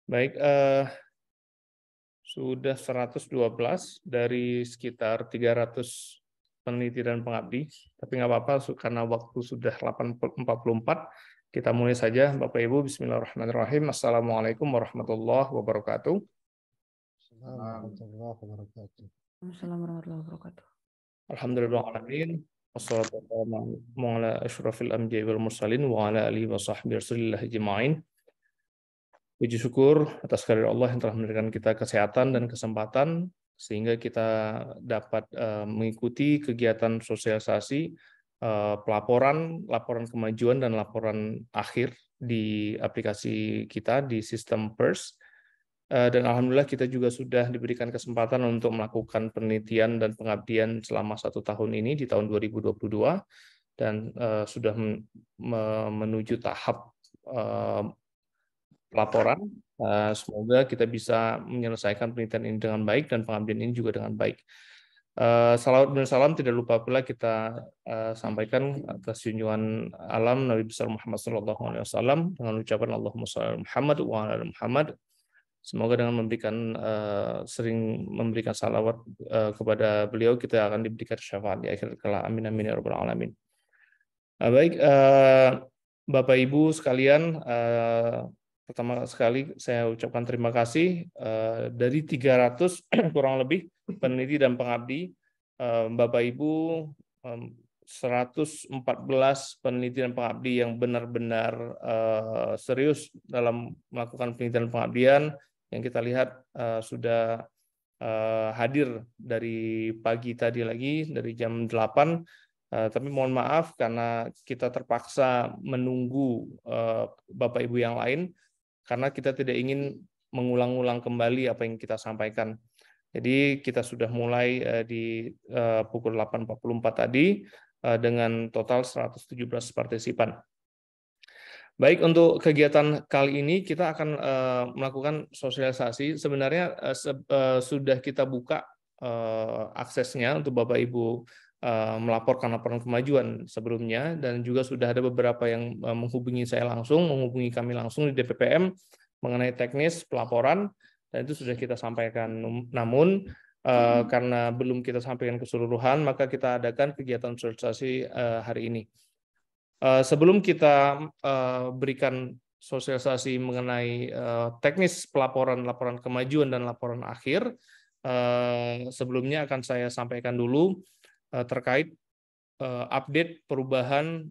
Baik, sudah 112 dari sekitar 300 peneliti dan pengabdi, tapi nggak apa-apa karena waktu sudah 8.44, kita mulai saja. Bapak Ibu, Bismillahirrahmanirrahim. Assalamualaikum warahmatullahi wabarakatuh. Assalamualaikum warahmatullahi wabarakatuh. Assalamualaikum warahmatullahi wabarakatuh. Alhamdulillahirrahmanirrahim. Wassalatu wassalamu ala asyrafil anbiya'i wal mursalin wa ala alihi wa sahbihi rasulillah ajma'in. Puji syukur atas kehadirat Allah yang telah memberikan kita kesehatan dan kesempatan sehingga kita dapat mengikuti kegiatan sosialisasi pelaporan, laporan kemajuan dan laporan akhir di aplikasi kita di sistem PERS. Dan alhamdulillah kita juga sudah diberikan kesempatan untuk melakukan penelitian dan pengabdian selama 1 tahun ini di tahun 2022 dan sudah menuju tahap laporan. Semoga kita bisa menyelesaikan penelitian ini dengan baik dan pengabdian ini juga dengan baik. Salawat dan salam tidak lupa pula kita sampaikan atas junjungan alam Nabi besar Muhammad SAW dengan ucapan Allahumma shalli ala Muhammad wa ala ali Muhammad. Semoga dengan sering memberikan salawat kepada beliau, kita akan diberikan syafaat di akhir kelak. Amin amin ya rabbal alamin. Baik, Bapak Ibu sekalian, pertama sekali saya ucapkan terima kasih dari 300 kurang lebih peneliti dan pengabdi, Bapak Ibu 114 peneliti dan pengabdi yang benar-benar serius dalam melakukan penelitian dan pengabdian yang kita lihat sudah hadir dari pagi tadi lagi dari jam 8. Tapi mohon maaf karena kita terpaksa menunggu Bapak Ibu yang lain karena kita tidak ingin mengulang-ulang kembali apa yang kita sampaikan. Jadi kita sudah mulai di pukul 8.44 tadi dengan total 117 partisipan. Baik, untuk kegiatan kali ini kita akan melakukan sosialisasi. Sebenarnya sudah kita buka aksesnya untuk Bapak Ibu melaporkan laporan kemajuan sebelumnya, dan juga sudah ada beberapa yang menghubungi kami langsung di DPPM mengenai teknis pelaporan, dan itu sudah kita sampaikan. Namun karena belum kita sampaikan keseluruhan, maka kita adakan kegiatan sosialisasi hari ini. Sebelum kita berikan sosialisasi mengenai teknis laporan kemajuan dan laporan akhir, sebelumnya akan saya sampaikan dulu terkait update perubahan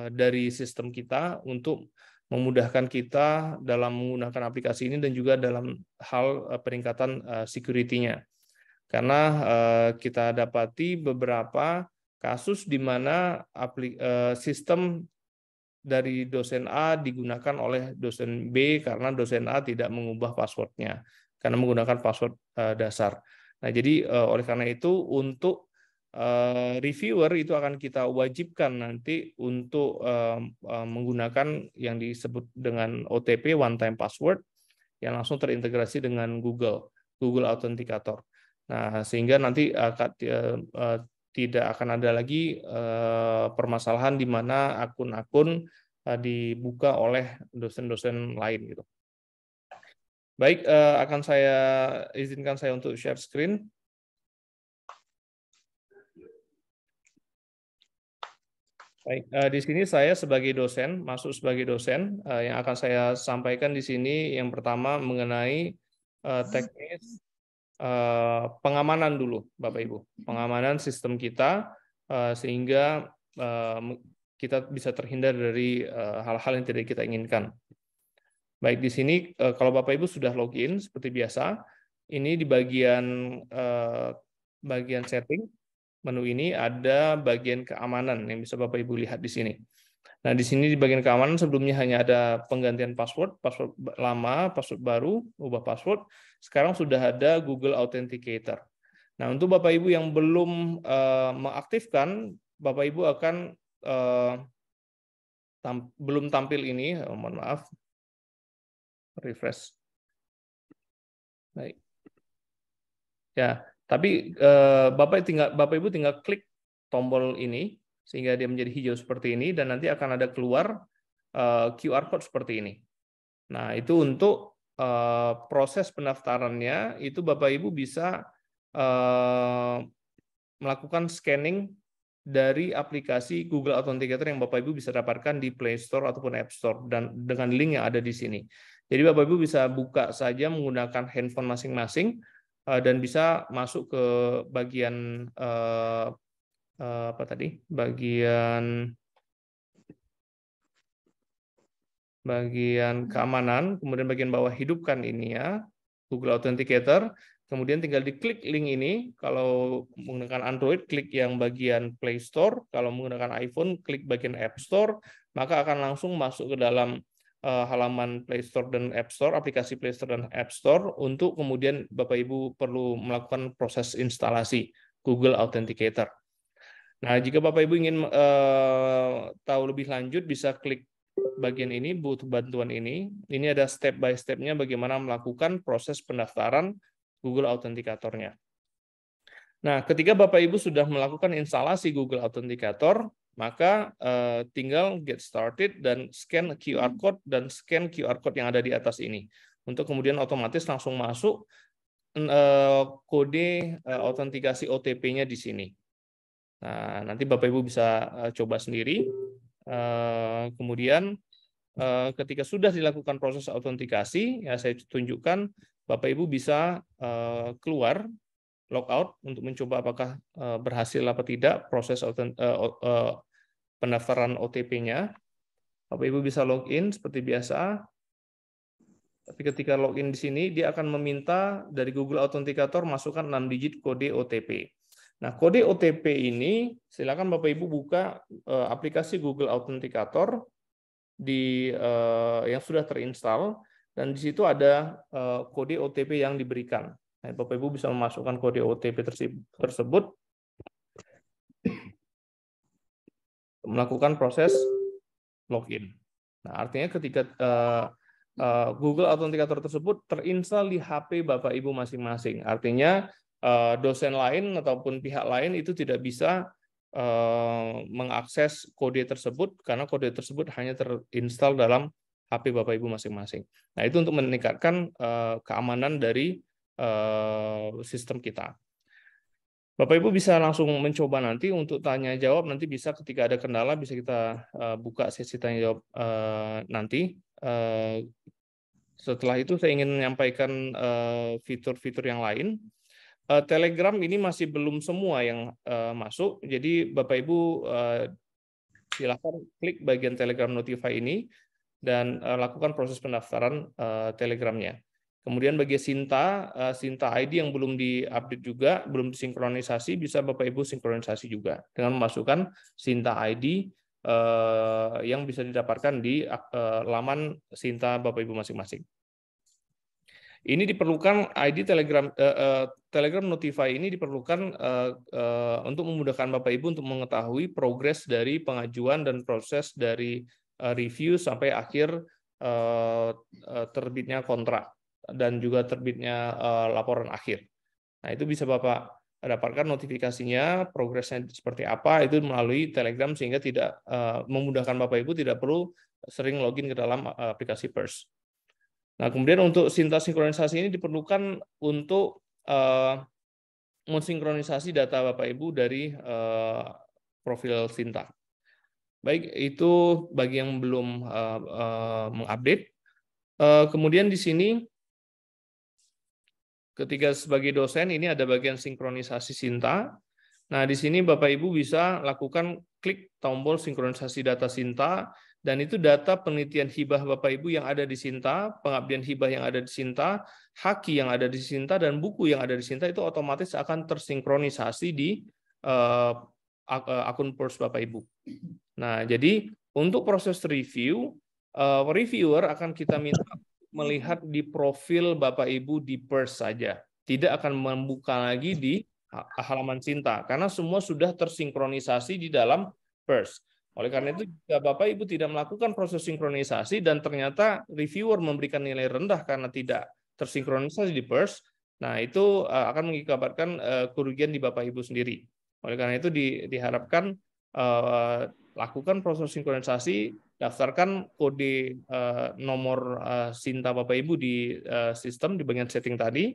dari sistem kita untuk memudahkan kita dalam menggunakan aplikasi ini dan juga dalam hal peningkatan security-nya. Karena kita dapati beberapa kasus di mana sistem dari dosen A digunakan oleh dosen B karena dosen A tidak mengubah passwordnya, karena menggunakan password dasar. Nah, jadi oleh karena itu untuk reviewer itu akan kita wajibkan nanti untuk menggunakan yang disebut dengan OTP (one time password) yang langsung terintegrasi dengan Google Authenticator. Nah, sehingga nanti tidak akan ada lagi permasalahan di mana akun-akun dibuka oleh dosen-dosen lain gitu. Baik, akan saya izinkan saya untuk share screen. Baik, di sini saya masuk sebagai dosen, yang akan saya sampaikan di sini yang pertama mengenai teknis pengamanan dulu, Bapak Ibu. Pengamanan sistem kita sehingga kita bisa terhindar dari hal-hal yang tidak kita inginkan. Baik, di sini kalau Bapak Ibu sudah login seperti biasa, ini di bagian setting menu ini ada bagian keamanan yang bisa Bapak Ibu lihat di sini. Nah, di sini di bagian keamanan sebelumnya hanya ada penggantian password lama, password baru, ubah password. Sekarang sudah ada Google Authenticator. Nah, untuk Bapak Ibu yang belum mengaktifkan, Bapak Ibu akan belum tampil ini, mohon maaf. Refresh. Baik. Ya, tapi Bapak Ibu tinggal klik tombol ini sehingga dia menjadi hijau seperti ini, dan nanti akan ada keluar QR code seperti ini. Nah, itu untuk proses pendaftarannya itu Bapak Ibu bisa melakukan scanning dari aplikasi Google Authenticator yang Bapak Ibu bisa dapatkan di Play Store ataupun App Store dan dengan link yang ada di sini. Jadi Bapak Ibu bisa buka saja menggunakan handphone masing-masing dan bisa masuk ke bagian apa tadi? Bagian keamanan, kemudian bagian bawah hidupkan ini ya, Google Authenticator. Kemudian tinggal diklik link ini. Kalau menggunakan Android, klik yang bagian Play Store. Kalau menggunakan iPhone, klik bagian App Store. Maka akan langsung masuk ke dalam halaman Play Store dan App Store, aplikasi Play Store dan App Store, untuk kemudian Bapak Ibu perlu melakukan proses instalasi Google Authenticator. Nah, jika Bapak Ibu ingin tahu lebih lanjut, bisa klik bagian ini, butuh bantuan ini. Ini ada step by step-nya bagaimana melakukan proses pendaftaran Google Authenticator-nya. Nah, ketika Bapak Ibu sudah melakukan instalasi Google Authenticator, maka tinggal get started dan scan QR code dan scan QR code yang ada di atas ini. Untuk kemudian otomatis langsung masuk kode autentikasi OTP-nya di sini. Nah, nanti Bapak Ibu bisa coba sendiri. Kemudian ketika sudah dilakukan proses autentikasi, ya saya tunjukkan, Bapak Ibu bisa keluar, logout untuk mencoba apakah berhasil apa tidak proses pendaftaran OTP-nya. Bapak Ibu bisa login seperti biasa. Tapi ketika login di sini, dia akan meminta dari Google Authenticator masukkan 6 digit kode OTP. Nah, kode OTP ini silakan Bapak Ibu buka aplikasi Google Authenticator yang sudah terinstall, dan di situ ada kode OTP yang diberikan. Nah, Bapak Ibu bisa memasukkan kode OTP tersebut, melakukan proses login. Nah, artinya ketika Google Authenticator tersebut terinstall di HP Bapak Ibu masing-masing, artinya dosen lain ataupun pihak lain itu tidak bisa mengakses kode tersebut karena kode tersebut hanya terinstall dalam HP Bapak Ibu masing-masing. Nah, itu untuk meningkatkan keamanan dari sistem kita. Bapak Ibu bisa langsung mencoba nanti untuk tanya jawab, nanti bisa ketika ada kendala bisa kita buka sesi tanya jawab nanti. Setelah itu saya ingin menyampaikan fitur-fitur yang lain. Telegram ini masih belum semua yang masuk, jadi Bapak Ibu silakan klik bagian Telegram Notify ini dan lakukan proses pendaftaran Telegramnya. Kemudian bagi Sinta ID yang belum diupdate juga, belum disinkronisasi, bisa Bapak Ibu sinkronisasi juga dengan memasukkan Sinta ID yang bisa didapatkan di laman Sinta Bapak Ibu masing-masing. Ini diperlukan ID Telegram Notify ini diperlukan untuk memudahkan Bapak Ibu untuk mengetahui progres dari pengajuan dan proses dari review sampai akhir terbitnya kontrak dan juga terbitnya laporan akhir. Nah, itu bisa Bapak dapatkan notifikasinya, progresnya seperti apa, itu melalui Telegram sehingga tidak memudahkan Bapak Ibu tidak perlu sering login ke dalam aplikasi Pers. Nah, kemudian untuk Sinta sinkronisasi ini diperlukan untuk mensinkronisasi data Bapak Ibu dari profil Sinta. Baik, itu bagi yang belum mengupdate. Kemudian di sini, ketika sebagai dosen, ini ada bagian sinkronisasi Sinta. Nah, di sini Bapak Ibu bisa lakukan klik tombol sinkronisasi data Sinta, dan itu data penelitian hibah Bapak Ibu yang ada di Sinta, pengabdian hibah yang ada di Sinta, haki yang ada di Sinta, dan buku yang ada di Sinta itu otomatis akan tersinkronisasi di akun Pers Bapak Ibu. Nah, jadi untuk proses review, reviewer akan kita minta melihat di profil Bapak Ibu di Pers saja, tidak akan membuka lagi di halaman Sinta, karena semua sudah tersinkronisasi di dalam Pers. Oleh karena itu, jika Bapak Ibu tidak melakukan proses sinkronisasi dan ternyata reviewer memberikan nilai rendah karena tidak tersinkronisasi di Pers, nah itu akan mengakibatkan kerugian di Bapak Ibu sendiri. Oleh karena itu diharapkan lakukan proses sinkronisasi, daftarkan kode nomor Sinta Bapak Ibu di sistem di bagian setting tadi,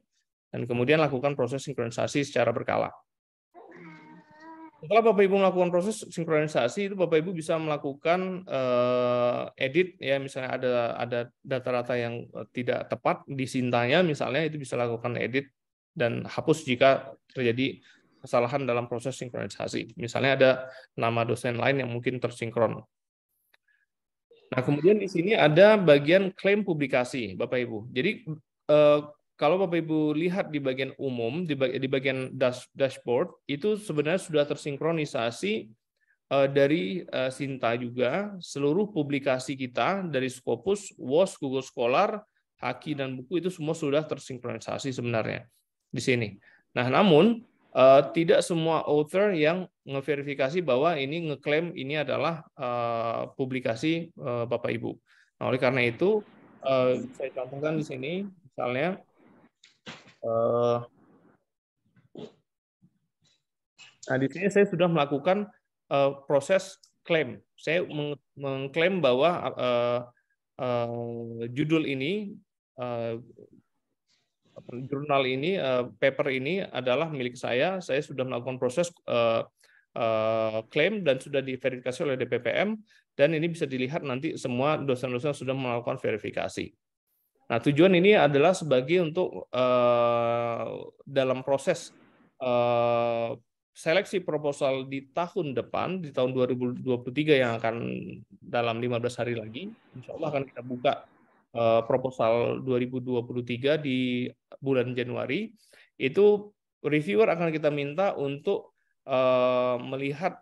dan kemudian lakukan proses sinkronisasi secara berkala. Setelah Bapak Ibu melakukan proses sinkronisasi, itu Bapak Ibu bisa melakukan edit, ya misalnya ada data-data yang tidak tepat di Sintanya, misalnya itu bisa lakukan edit dan hapus jika terjadi kesalahan dalam proses sinkronisasi. Misalnya ada nama dosen lain yang mungkin tersinkron. Nah, kemudian di sini ada bagian klaim publikasi, Bapak Ibu. Jadi kalau Bapak Ibu lihat di bagian umum, di bagian dashboard, itu sebenarnya sudah tersinkronisasi dari Sinta juga, seluruh publikasi kita dari Scopus, WOS, Google Scholar, Haki, dan buku itu semua sudah tersinkronisasi sebenarnya di sini. Nah, namun tidak semua author yang ngeverifikasi bahwa ini ngeklaim ini adalah publikasi Bapak Ibu. Nah, oleh karena itu, saya contohkan di sini, misalnya, nah, di sini saya sudah melakukan proses klaim. Saya mengklaim bahwa judul ini, jurnal ini, paper ini adalah milik saya. Saya sudah melakukan proses klaim dan sudah diverifikasi oleh DPPM, dan ini bisa dilihat nanti semua dosen-dosen sudah melakukan verifikasi. Nah, tujuan ini adalah sebagai untuk dalam proses seleksi proposal di tahun depan, di tahun 2023 yang akan dalam 15 hari lagi, insya Allah akan kita buka proposal 2023 di bulan Januari. Itu reviewer akan kita minta untuk melihat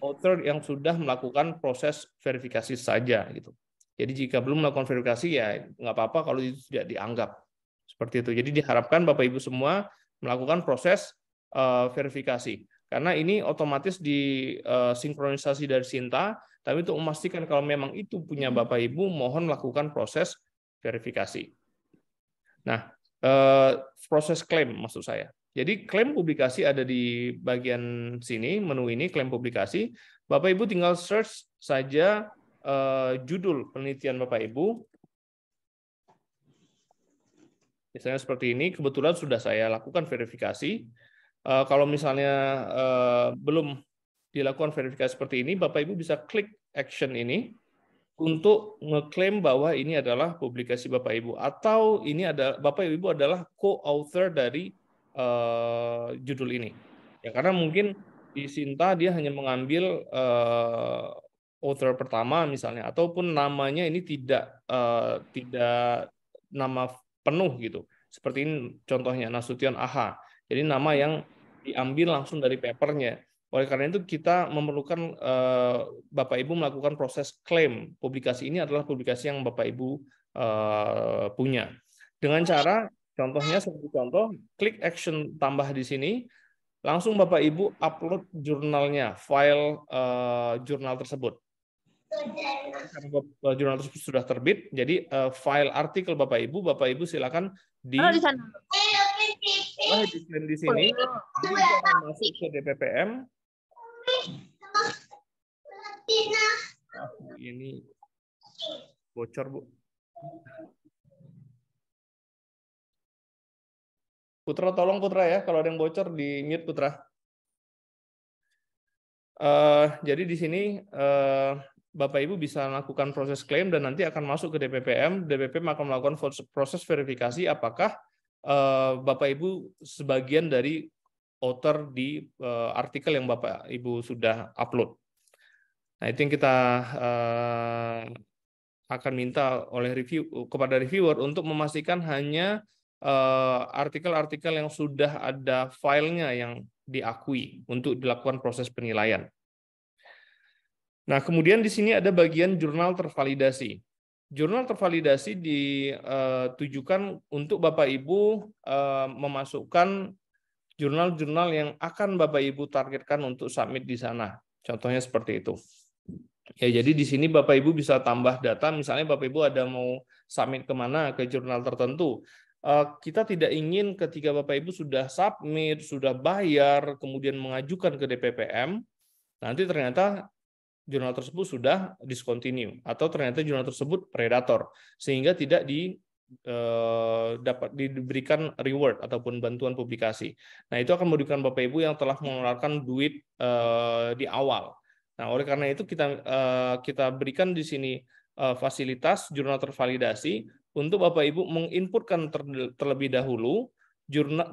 author yang sudah melakukan proses verifikasi saja, gitu. Jadi jika belum melakukan verifikasi, ya nggak apa-apa kalau itu tidak dianggap seperti itu. Jadi diharapkan Bapak Ibu semua melakukan proses verifikasi, karena ini otomatis disinkronisasi dari Sinta. Tapi untuk memastikan kalau memang itu punya Bapak Ibu, mohon lakukan proses verifikasi. Nah, proses klaim maksud saya. Jadi klaim publikasi ada di bagian sini, menu ini, klaim publikasi. Bapak Ibu tinggal search saja judul penelitian Bapak Ibu. Misalnya seperti ini, kebetulan sudah saya lakukan verifikasi. Kalau misalnya belum dilakukan verifikasi seperti ini, Bapak Ibu bisa klik action ini untuk ngeklaim bahwa ini adalah publikasi Bapak Ibu, atau ini ada Bapak Ibu adalah co-author dari judul ini. Ya, karena mungkin di Sinta dia hanya mengambil author pertama misalnya, ataupun namanya ini tidak nama penuh gitu. Seperti ini contohnya Nasution Aha. Jadi nama yang diambil langsung dari papernya. Oleh karena itu kita memerlukan Bapak Ibu melakukan proses klaim publikasi ini adalah publikasi yang Bapak Ibu punya. Dengan cara, contohnya seperti contoh, klik action tambah di sini, langsung Bapak Ibu upload jurnalnya, file jurnal tersebut. Karena jurnal tersebut sudah terbit, jadi file artikel Bapak Ibu silakan di diklaim di sini, jadi itu akan masuk ke DPPM. Ini bocor, Bu. Putra, tolong Putra ya, kalau ada yang bocor di mute Putra. Jadi di sini Bapak Ibu bisa melakukan proses klaim dan nanti akan masuk ke DPPM. DPPM akan melakukan proses verifikasi apakah Bapak Ibu sebagian dari author di artikel yang Bapak Ibu sudah upload. Nah, itu yang kita akan minta oleh kepada reviewer untuk memastikan hanya artikel-artikel yang sudah ada filenya yang diakui untuk dilakukan proses penilaian. Nah, kemudian di sini ada bagian jurnal tervalidasi. Jurnal tervalidasi ditujukan untuk Bapak Ibu memasukkan jurnal-jurnal yang akan Bapak Ibu targetkan untuk submit di sana. Contohnya seperti itu. Ya, jadi di sini Bapak Ibu bisa tambah data, misalnya Bapak Ibu ada mau submit kemana, ke jurnal tertentu. Kita tidak ingin ketika Bapak Ibu sudah submit, sudah bayar, kemudian mengajukan ke DPPM, nanti ternyata jurnal tersebut sudah discontinue atau ternyata jurnal tersebut predator sehingga tidak dapat diberikan reward ataupun bantuan publikasi. Nah, itu akan merugikan Bapak Ibu yang telah mengeluarkan duit di awal. Nah, oleh karena itu kita berikan di sini fasilitas jurnal tervalidasi untuk Bapak Ibu menginputkan terlebih dahulu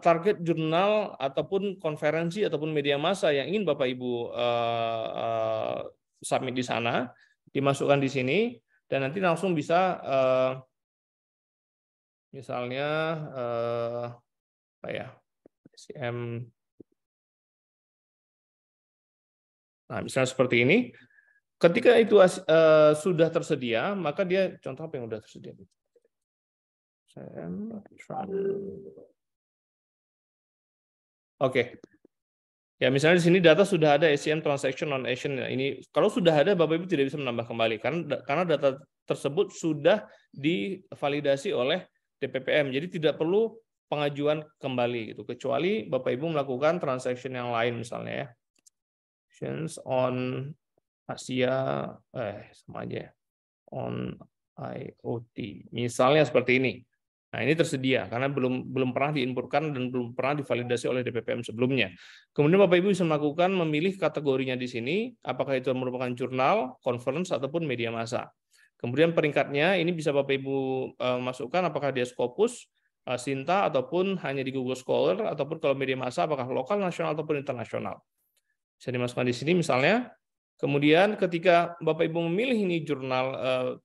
target jurnal ataupun konferensi ataupun media massa yang ingin Bapak Ibu submit di sana, dimasukkan di sini dan nanti langsung bisa misalnya apa ya, SCM. Nah, misalnya seperti ini. Ketika itu sudah tersedia, maka dia contoh apa yang sudah tersedia? Oke. Ya, misalnya di sini data sudah ada SCM transaction non action. Ini kalau sudah ada Bapak Ibu tidak bisa menambah kembali karena data tersebut sudah divalidasi oleh DPPM. Jadi tidak perlu pengajuan kembali gitu. Kecuali Bapak Ibu melakukan transaction yang lain misalnya ya. Actions on Asia sama aja. On IoT. Misalnya seperti ini. Nah, ini tersedia karena belum pernah diinputkan dan belum pernah divalidasi oleh DPPM sebelumnya. Kemudian Bapak Ibu bisa melakukan memilih kategorinya di sini, apakah itu merupakan jurnal, conference ataupun media massa. Kemudian peringkatnya ini bisa Bapak Ibu masukkan apakah dia Scopus, Sinta ataupun hanya di Google Scholar ataupun kalau media massa apakah lokal, nasional ataupun internasional. Bisa dimasukkan di sini misalnya. Kemudian ketika Bapak Ibu memilih ini jurnal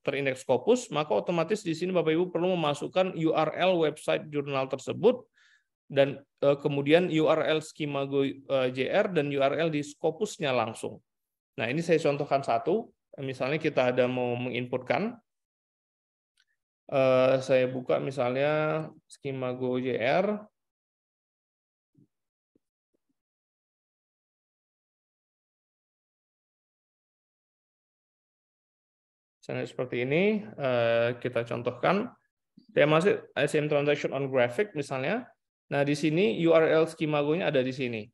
terindeks Scopus, maka otomatis di sini Bapak Ibu perlu memasukkan URL website jurnal tersebut dan kemudian URL Skimago JR dan URL di Scopusnya langsung. Nah, ini saya contohkan satu. Misalnya kita ada mau menginputkan, saya buka misalnya Skimago JR. Misalnya seperti ini, kita contohkan. Saya masuk SCM transaction on graphic misalnya. Nah, di sini URL Skimago-nya ada di sini.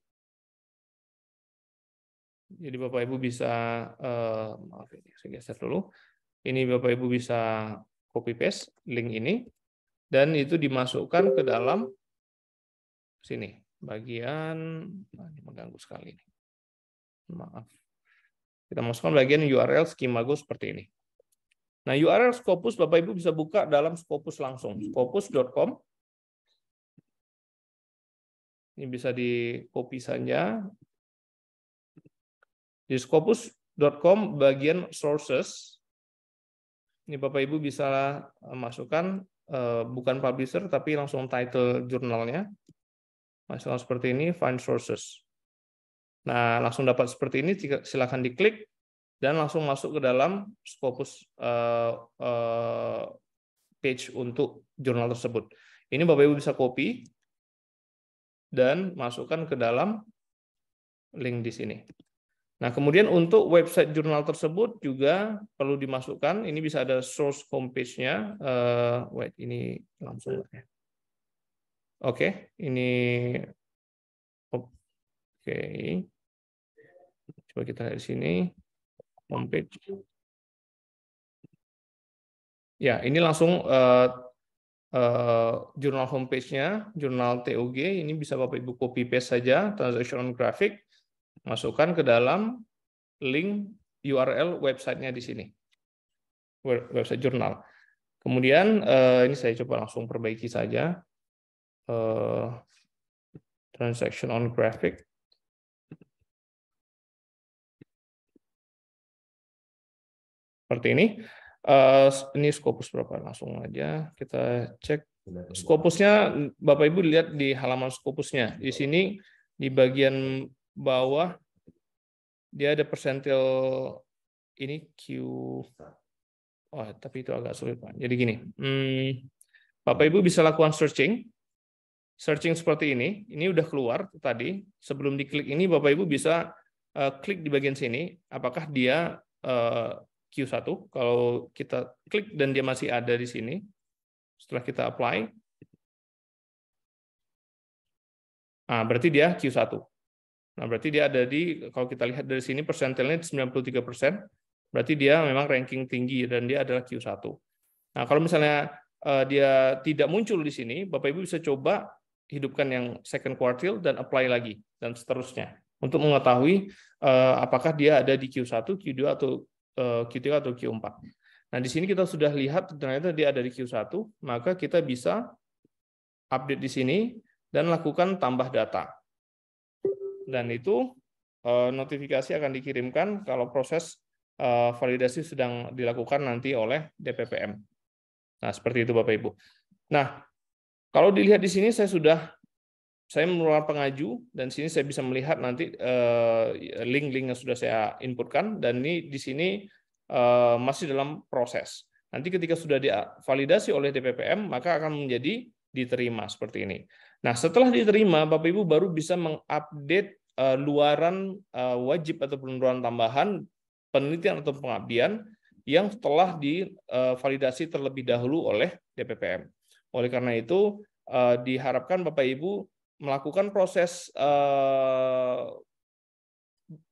Jadi Bapak Ibu bisa, maaf ini saya geser dulu. Ini Bapak Ibu bisa copy paste link ini dan itu dimasukkan ke dalam sini bagian. Ini mengganggu sekali. Maaf. Kita masukkan bagian URL Skimago seperti ini. Nah, URL Scopus Bapak Ibu bisa buka dalam Scopus langsung, scopus.com. Ini bisa di-copy saja. Di scopus.com bagian sources. Ini Bapak Ibu bisa masukkan bukan publisher tapi langsung title jurnalnya. Masukkan seperti ini, find sources. Nah, langsung dapat seperti ini, silakan diklik dan langsung masuk ke dalam Scopus page untuk jurnal tersebut. Ini Bapak Ibu bisa copy dan masukkan ke dalam link di sini. Nah, kemudian untuk website jurnal tersebut juga perlu dimasukkan. Ini bisa ada source homepage-nya. Wait, ini langsung. Oke, ini oke. Coba kita lihat di sini. Homepage. Ya, ini langsung jurnal homepage-nya, jurnal TOG. Ini bisa Bapak Ibu copy paste saja, transaction on graphic, masukkan ke dalam link URL website-nya di sini, website jurnal. Kemudian ini saya coba langsung perbaiki saja, transaction on graphic. Seperti ini. Ini Scopus berapa? Langsung aja kita cek. Scopusnya Bapak Ibu lihat di halaman Scopusnya. Di sini di bagian bawah dia ada persentil ini Q. Oh, tapi itu agak sulit, Pak. Jadi gini, Bapak Ibu bisa lakukan searching seperti ini. Ini udah keluar tadi. Sebelum diklik ini Bapak Ibu bisa klik di bagian sini. Apakah dia Q1? Kalau kita klik dan dia masih ada di sini, setelah kita apply, berti dia Q1. Nah, berarti dia ada di, kalau kita lihat dari sini persentilnya 93%, berarti dia memang ranking tinggi dan dia adalah Q1. Nah, kalau misalnya dia tidak muncul di sini, Bapak Ibu bisa coba hidupkan yang second quartile dan apply lagi dan seterusnya untuk mengetahui apakah dia ada di Q1, Q2 atau Q3 atau Q4. Nah, di sini kita sudah lihat ternyata dia ada di Q1, maka kita bisa update di sini dan lakukan tambah data. Dan itu notifikasi akan dikirimkan kalau proses validasi sedang dilakukan nanti oleh DPPM. Nah, seperti itu Bapak Ibu. Nah, kalau dilihat di sini saya merupakan pengaju dan sini saya bisa melihat nanti link-link yang sudah saya inputkan dan ini di sini masih dalam proses. Nanti ketika sudah divalidasi oleh DPPM maka akan menjadi diterima seperti ini. Nah, setelah diterima Bapak Ibu baru bisa mengupdate luaran wajib atau luaran tambahan penelitian atau pengabdian yang telah divalidasi terlebih dahulu oleh DPPM. Oleh karena itu, diharapkan Bapak Ibu melakukan proses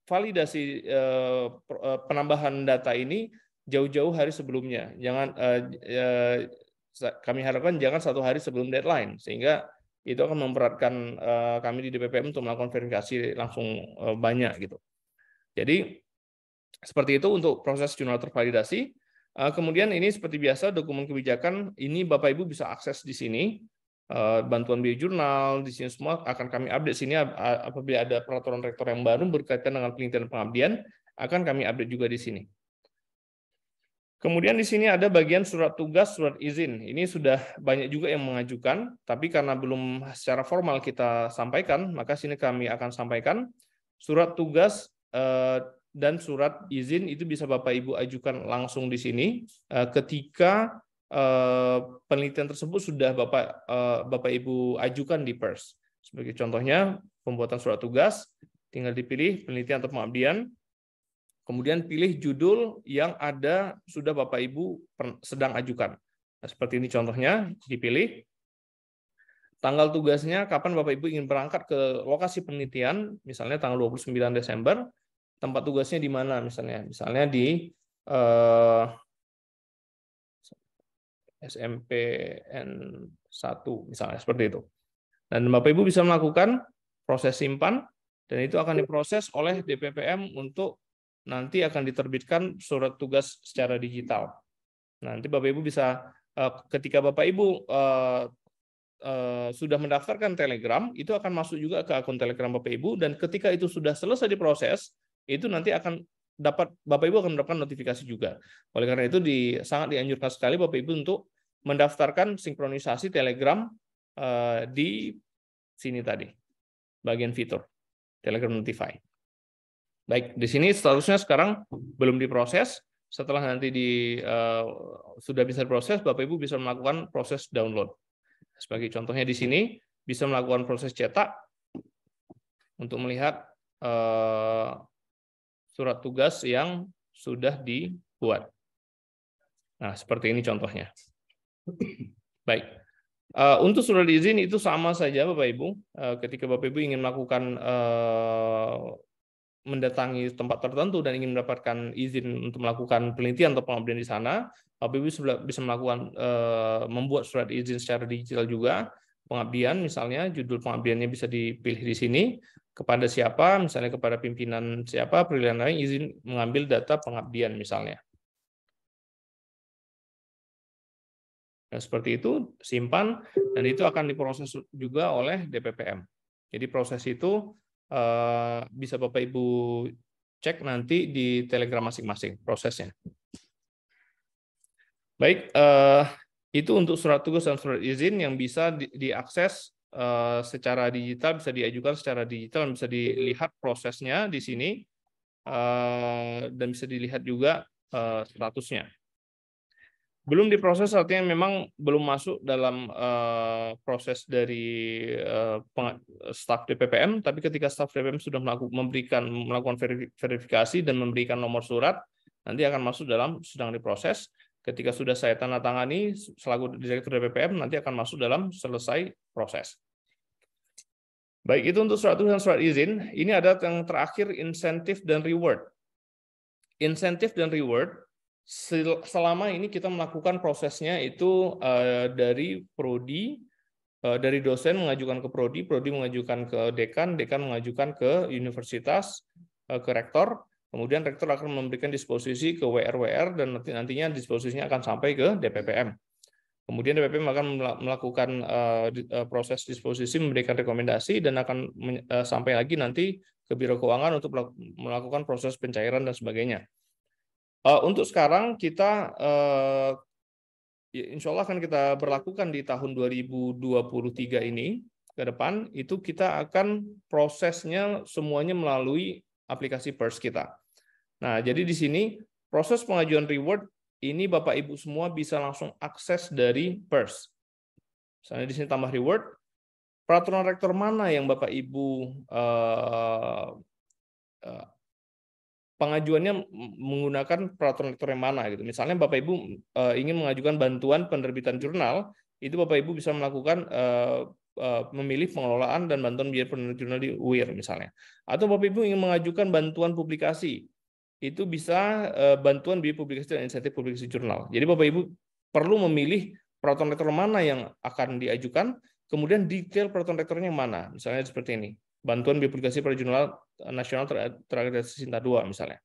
validasi penambahan data ini jauh-jauh hari sebelumnya. Kami harapkan jangan 1 hari sebelum deadline, sehingga itu akan memberatkan kami di DPPM untuk melakukan verifikasi langsung banyak gitu. Jadi seperti itu untuk proses jurnal tervalidasi. Kemudian ini seperti biasa dokumen kebijakan ini Bapak Ibu bisa akses di sini. Bantuan biojurnal di sini semua akan kami update sini apabila ada peraturan rektor yang baru berkaitan dengan penelitian pengabdian akan kami update juga di sini. Kemudian di sini ada bagian surat tugas, surat izin. Ini sudah banyak juga yang mengajukan, tapi karena belum secara formal kita sampaikan, maka sini kami akan sampaikan surat tugas dan surat izin itu bisa Bapak Ibu ajukan langsung di sini ketika penelitian tersebut sudah Bapak Ibu ajukan di PERS. Sebagai contohnya pembuatan surat tugas, tinggal dipilih penelitian atau pengabdian, kemudian pilih judul yang sudah Bapak Ibu sedang ajukan. Nah, seperti ini contohnya, dipilih tanggal tugasnya kapan Bapak Ibu ingin berangkat ke lokasi penelitian, misalnya tanggal 29 Desember, tempat tugasnya di mana misalnya di SMPN 1 misalnya seperti itu. Dan Bapak Ibu bisa melakukan proses simpan dan itu akan diproses oleh DPPM untuk nanti akan diterbitkan surat tugas secara digital. Nanti Bapak Ibu bisa ketika Bapak Ibu sudah mendaftarkan Telegram, itu akan masuk juga ke akun Telegram Bapak Ibu dan ketika itu sudah selesai diproses, itu nanti akan Bapak Ibu akan mendapatkan notifikasi juga. Oleh karena itu sangat dianjurkan sekali Bapak Ibu untuk mendaftarkan sinkronisasi Telegram di sini tadi, bagian fitur Telegram Notify. Baik, di sini statusnya sekarang belum diproses. Setelah nanti sudah bisa diproses, Bapak Ibu bisa melakukan proses download. Sebagai contohnya di sini bisa melakukan proses cetak untuk melihat surat tugas yang sudah dibuat. Nah, seperti ini contohnya. Baik. Untuk surat izin itu sama saja Bapak Ibu. Ketika Bapak Ibu ingin melakukan mendatangi tempat tertentu dan ingin mendapatkan izin untuk melakukan penelitian atau pengabdian di sana, Bapak Ibu bisa melakukan membuat surat izin secara digital juga. Pengabdian misalnya judul pengabdiannya bisa dipilih di sini. Kepada siapa, misalnya kepada pimpinan siapa, perilihan lain izin mengambil data pengabdian misalnya. Nah, seperti itu, simpan, dan itu akan diproses juga oleh DPPM. Jadi proses itu bisa Bapak Ibu cek nanti di Telegram masing-masing prosesnya. Baik, itu untuk surat tugas dan surat izin yang bisa diakses secara digital, bisa diajukan secara digital dan bisa dilihat prosesnya di sini dan bisa dilihat juga statusnya. Belum diproses artinya memang belum masuk dalam proses dari staf DPPM, tapi ketika staf DPPM sudah melakukan verifikasi dan memberikan nomor surat, nanti akan masuk dalam sedang diproses. Ketika sudah saya tanda tangani selaku Direktur DPPM, nanti akan masuk dalam selesai proses. Baik, itu untuk surat tugas dan surat izin. Ini ada yang terakhir, insentif dan reward. Insentif dan reward, selama ini kita melakukan prosesnya itu dari prodi, dari dosen mengajukan ke prodi, prodi mengajukan ke dekan, dekan mengajukan ke universitas, ke rektor, kemudian rektor akan memberikan disposisi ke WR-WR dan nantinya disposisinya akan sampai ke DPPM. Kemudian DPPM akan melakukan proses disposisi, memberikan rekomendasi, dan akan sampai lagi nanti ke Biro Keuangan untuk melakukan proses pencairan dan sebagainya. Untuk sekarang kita insya Allah akan kita berlakukan di tahun 2023 ini ke depan, itu kita akan prosesnya semuanya melalui aplikasi PERS kita. Nah, jadi di sini proses pengajuan reward ini Bapak Ibu semua bisa langsung akses dari PERS. Misalnya di sini tambah reward, peraturan rektor mana yang Bapak Ibu pengajuannya menggunakan peraturan rektor yang mana gitu. Misalnya Bapak Ibu ingin mengajukan bantuan penerbitan jurnal, itu Bapak Ibu bisa melakukan memilih pengelolaan dan bantuan biaya penerbitan jurnal di UIR misalnya. Atau Bapak Ibu ingin mengajukan bantuan publikasi, itu bisa bantuan biaya publikasi dan insentif publikasi jurnal. Jadi Bapak Ibu perlu memilih peraturan rektor mana yang akan diajukan, kemudian detail peraturan rektornya yang mana. Misalnya seperti ini, bantuan biaya publikasi pada jurnal nasional terakreditasi Sinta 2 misalnya.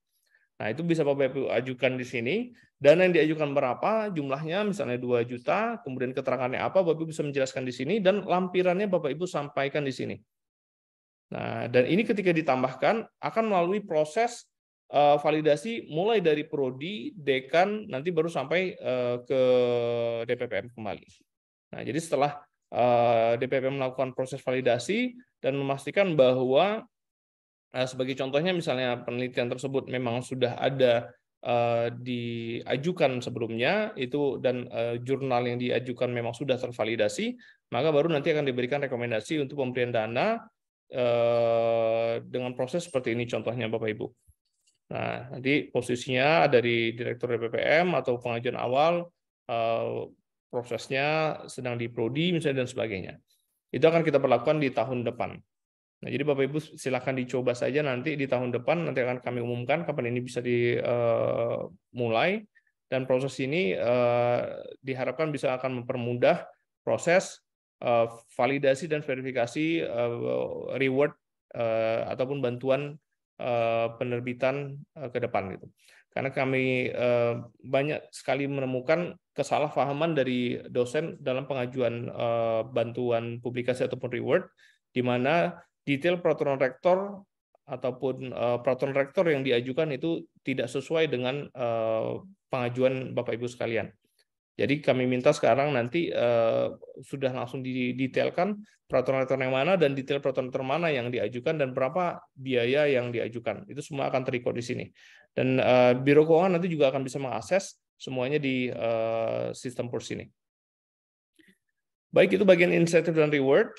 Nah, itu bisa Bapak Ibu ajukan di sini. Dana yang diajukan berapa, jumlahnya misalnya 2 juta, kemudian keterangannya apa, Bapak Ibu bisa menjelaskan di sini, dan lampirannya Bapak Ibu sampaikan di sini. Nah, dan ini ketika ditambahkan akan melalui proses validasi mulai dari prodi, dekan, nanti baru sampai ke DPPM kembali. Nah, jadi setelah DPPM melakukan proses validasi dan memastikan bahwa sebagai contohnya misalnya penelitian tersebut memang sudah ada diajukan sebelumnya itu, dan jurnal yang diajukan memang sudah tervalidasi, maka baru nanti akan diberikan rekomendasi untuk pemberian dana dengan proses seperti ini contohnya Bapak Ibu. Nah, nanti posisinya dari Direktur DPPM atau pengajuan awal, prosesnya sedang di prodi misalnya dan sebagainya. Itu akan kita perlakukan di tahun depan. Nah, jadi Bapak Ibu silakan dicoba saja nanti di tahun depan, nanti akan kami umumkan kapan ini bisa dimulai, dan proses ini diharapkan bisa akan mempermudah proses validasi dan verifikasi reward ataupun bantuan penerbitan ke depan gitu. Karena kami banyak sekali menemukan kesalahpahaman dari dosen dalam pengajuan bantuan publikasi ataupun reward, di mana detail peraturan rektor ataupun peraturan rektor yang diajukan itu tidak sesuai dengan pengajuan Bapak Ibu sekalian. Jadi kami minta sekarang nanti sudah langsung didetailkan peraturan rektor yang mana dan detail peraturan rektor mana yang diajukan dan berapa biaya yang diajukan. Itu semua akan terrecord di sini. Dan Biro Keuangan nanti juga akan bisa mengakses semuanya di sistem PERS ini. Baik, itu bagian insentif dan reward.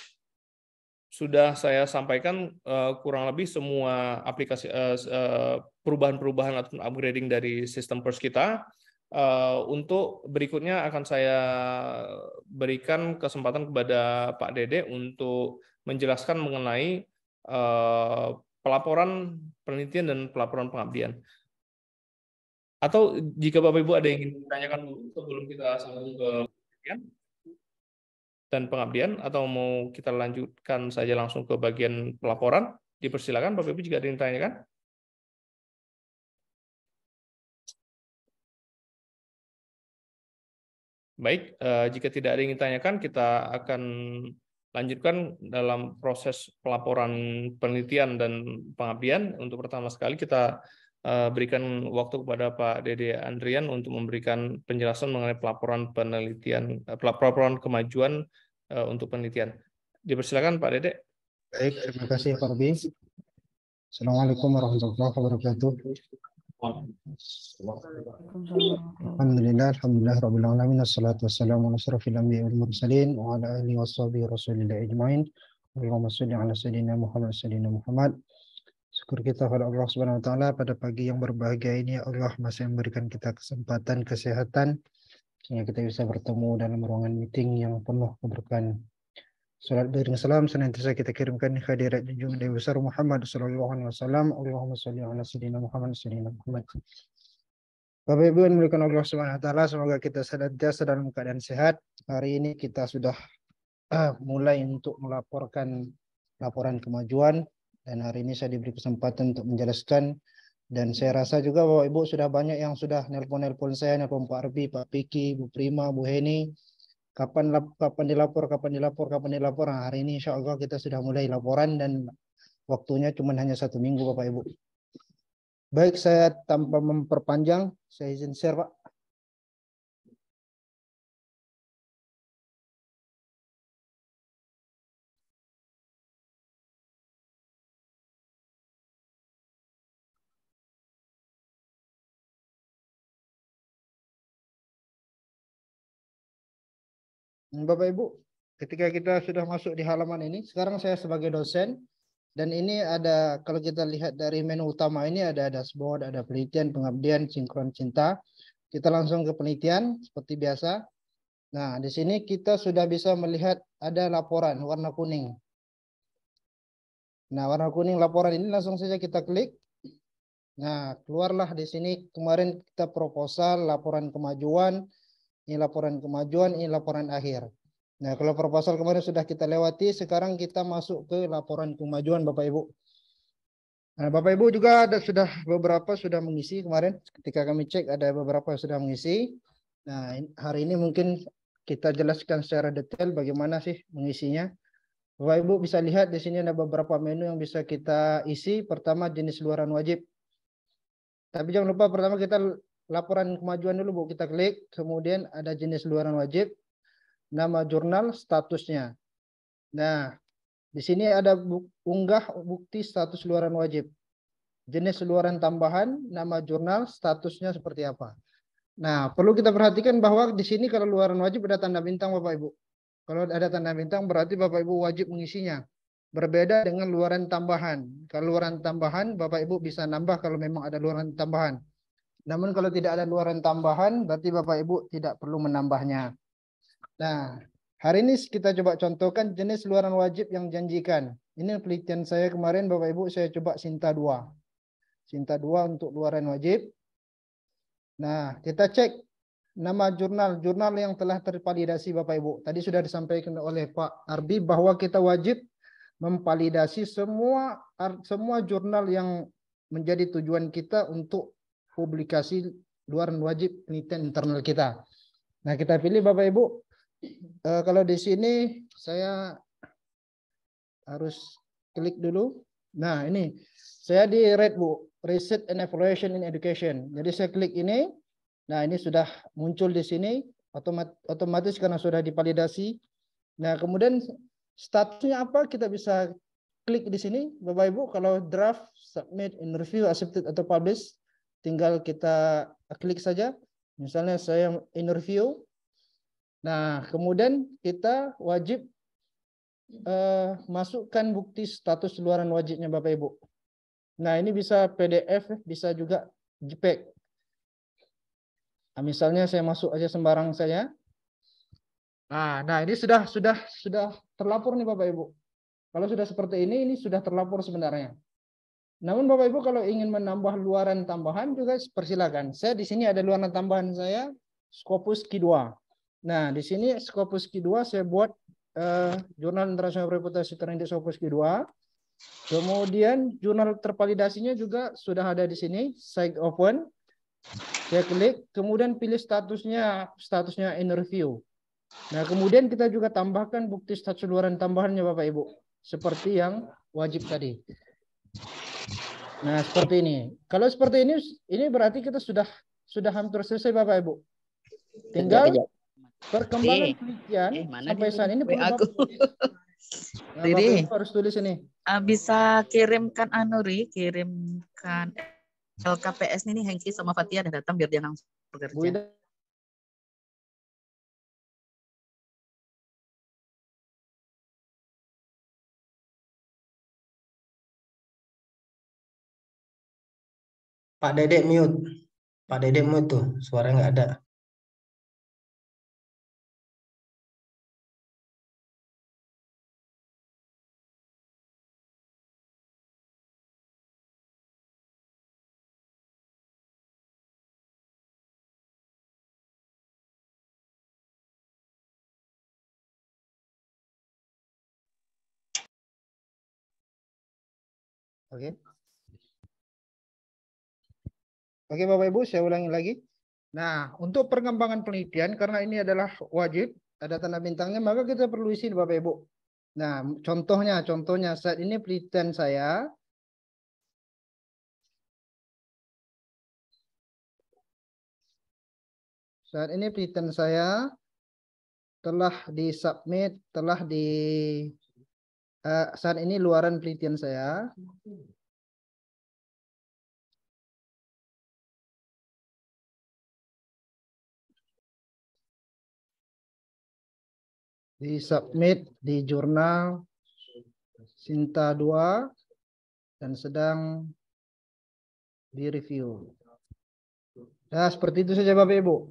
Sudah saya sampaikan kurang lebih semua aplikasi perubahan-perubahan atau upgrading dari sistem PERS kita. Untuk berikutnya akan saya berikan kesempatan kepada Pak Dede untuk menjelaskan mengenai pelaporan penelitian dan pelaporan pengabdian. Atau jika Bapak Ibu ada yang ingin ditanyakan sebelum kita sambung ke penelitian dan pengabdian, atau mau kita lanjutkan saja langsung ke bagian pelaporan, dipersilakan Bapak Ibu jika ada yang ditanyakan. Baik, jika tidak ada yang ditanyakan, kita akan lanjutkan dalam proses pelaporan penelitian dan pengabdian. Untuk pertama sekali kita berikan waktu kepada Pak Dede Andrian untuk memberikan penjelasan mengenai pelaporan penelitian, pelaporan kemajuan untuk penelitian. Dipersilakan Pak Dede. Baik, terima kasih Pak Robi. Assalamualaikum warahmatullahi wabarakatuh. Alhamdulillah, rabbil alamin, wassalatu wassalamu ala asyrafil anbiya'i wal mursalin wa ala alihi washabihi rasulillah ajmain. Allahumma shalli ala sayyidina Muhammad. Syukur kita kepada Allah Subhanahu wa taala pada pagi yang berbahagia ini, Allah masih memberikan kita kesempatan, kesehatan sehingga kita bisa bertemu dalam ruangan meeting yang penuh keberkahan. Salat beriring salam senantiasa kita kirimkan hadirat junjungan Nabi besar Muhammad sallallahu alaihi wasallam. Allahumma shalli ala sayyidina Muhammad sayyidina Muhammad. Bapak Ibu yang dimuliakan Allah Subhanahu wa taala, semoga kita senantiasa dalam keadaan sehat. Hari ini kita sudah mulai untuk melaporkan laporan kemajuan, dan hari ini saya diberi kesempatan untuk menjelaskan, dan saya rasa juga Bapak Ibu sudah banyak yang sudah nelpon saya, nelpon Pak Arbi, Pak Piki, Bu Prima, Bu Heni, kapan dilapor. Nah, hari ini insya Allah kita sudah mulai laporan dan waktunya cuma hanya 1 minggu Bapak Ibu. Baik, saya tanpa memperpanjang, saya izin share Pak. Bapak Ibu, ketika kita sudah masuk di halaman ini, sekarang saya sebagai dosen, dan ini ada, kalau kita lihat dari menu utama ini ada dashboard, ada penelitian, pengabdian, sinkron cinta. Kita langsung ke penelitian seperti biasa. Nah, di sini kita sudah bisa melihat ada laporan warna kuning. Nah, warna kuning laporan ini langsung saja kita klik. Nah, keluarlah di sini kemarin kita proposal, laporan kemajuan, ini laporan kemajuan, ini laporan akhir. Nah, kalau proposal kemarin sudah kita lewati, sekarang kita masuk ke laporan kemajuan Bapak Ibu. Nah, Bapak Ibu juga ada beberapa sudah mengisi kemarin. Ketika kami cek ada beberapa yang sudah mengisi. Nah, hari ini mungkin kita jelaskan secara detail bagaimana sih mengisinya. Bapak Ibu bisa lihat di sini ada beberapa menu yang bisa kita isi. Pertama, jenis luaran wajib. Tapi jangan lupa pertama kita laporan kemajuan dulu Bu, kita klik. Kemudian ada jenis luaran wajib, nama jurnal, statusnya. Nah, di sini ada unggah bukti status luaran wajib. Jenis luaran tambahan, nama jurnal, statusnya seperti apa. Nah, perlu kita perhatikan bahwa di sini kalau luaran wajib ada tanda bintang Bapak Ibu. Kalau ada tanda bintang berarti Bapak Ibu wajib mengisinya. Berbeda dengan luaran tambahan. Kalau luaran tambahan Bapak Ibu bisa nambah kalau memang ada luaran tambahan. Namun kalau tidak ada luaran tambahan berarti Bapak Ibu tidak perlu menambahnya. Nah, hari ini kita coba contohkan jenis luaran wajib yang janjikan. Ini penelitian saya kemarin Bapak Ibu, saya coba Sinta 2. Sinta 2 untuk luaran wajib. Nah, kita cek nama jurnal yang telah tervalidasi Bapak Ibu. Tadi sudah disampaikan oleh Pak Arbi bahwa kita wajib memvalidasi semua jurnal yang menjadi tujuan kita untuk publikasi luaran wajib penelitian internal kita. Nah, kita pilih Bapak Ibu. Kalau di sini saya harus klik dulu. Nah, ini saya di red Bu, Research and Evaluation in Education. Jadi saya klik ini. Nah, ini sudah muncul di sini otomatis karena sudah divalidasi. Nah, kemudian statusnya apa? Kita bisa klik di sini Bapak Ibu. Kalau draft, submit, in review, accepted atau publish, tinggal kita klik saja. Misalnya saya in review. Nah, kemudian kita wajib masukkan bukti status luaran wajibnya Bapak Ibu. Nah, ini bisa PDF, bisa juga JPEG. Nah, misalnya saya masuk aja sembarang saja. Nah, ini sudah terlapor nih Bapak Ibu. Kalau sudah seperti ini sudah terlapor sebenarnya. Namun Bapak Ibu kalau ingin menambah luaran tambahan juga persilakan. Saya di sini ada luaran tambahan saya Scopus Q2. Nah, di sini Scopus Q2 saya buat jurnal internasional reputasi terindeks Scopus Q2. Kemudian jurnal tervalidasinya juga sudah ada di sini, Site Open. Saya klik, kemudian pilih statusnya in review. Nah, kemudian kita juga tambahkan bukti status luaran tambahannya Bapak Ibu, seperti yang wajib tadi. Nah, seperti ini. Kalau seperti ini berarti kita sudah hampir selesai Bapak Ibu. Tinggal perkembangan penelitian sampai saat ini perlu Bapak Ibu. Nah, Bapak Ibu harus tulis ini. Bisa kirimkan kirimkan LKPS ini Hengki sama Fatia dan datang biar dia langsung bekerja. Pak Dedek mute. Pak Dedek mute tuh, suaranya nggak ada. Oke. Oke Bapak Ibu, saya ulangi lagi. Nah, untuk pengembangan penelitian, karena ini adalah wajib, ada tanda bintangnya, maka kita perlu isi Bapak Ibu. Nah, contohnya saat ini penelitian saya, telah disubmit, saat ini luaran penelitian saya. Disubmit di jurnal Sinta 2 dan sedang direview. Nah, seperti itu saja Bapak Ibu.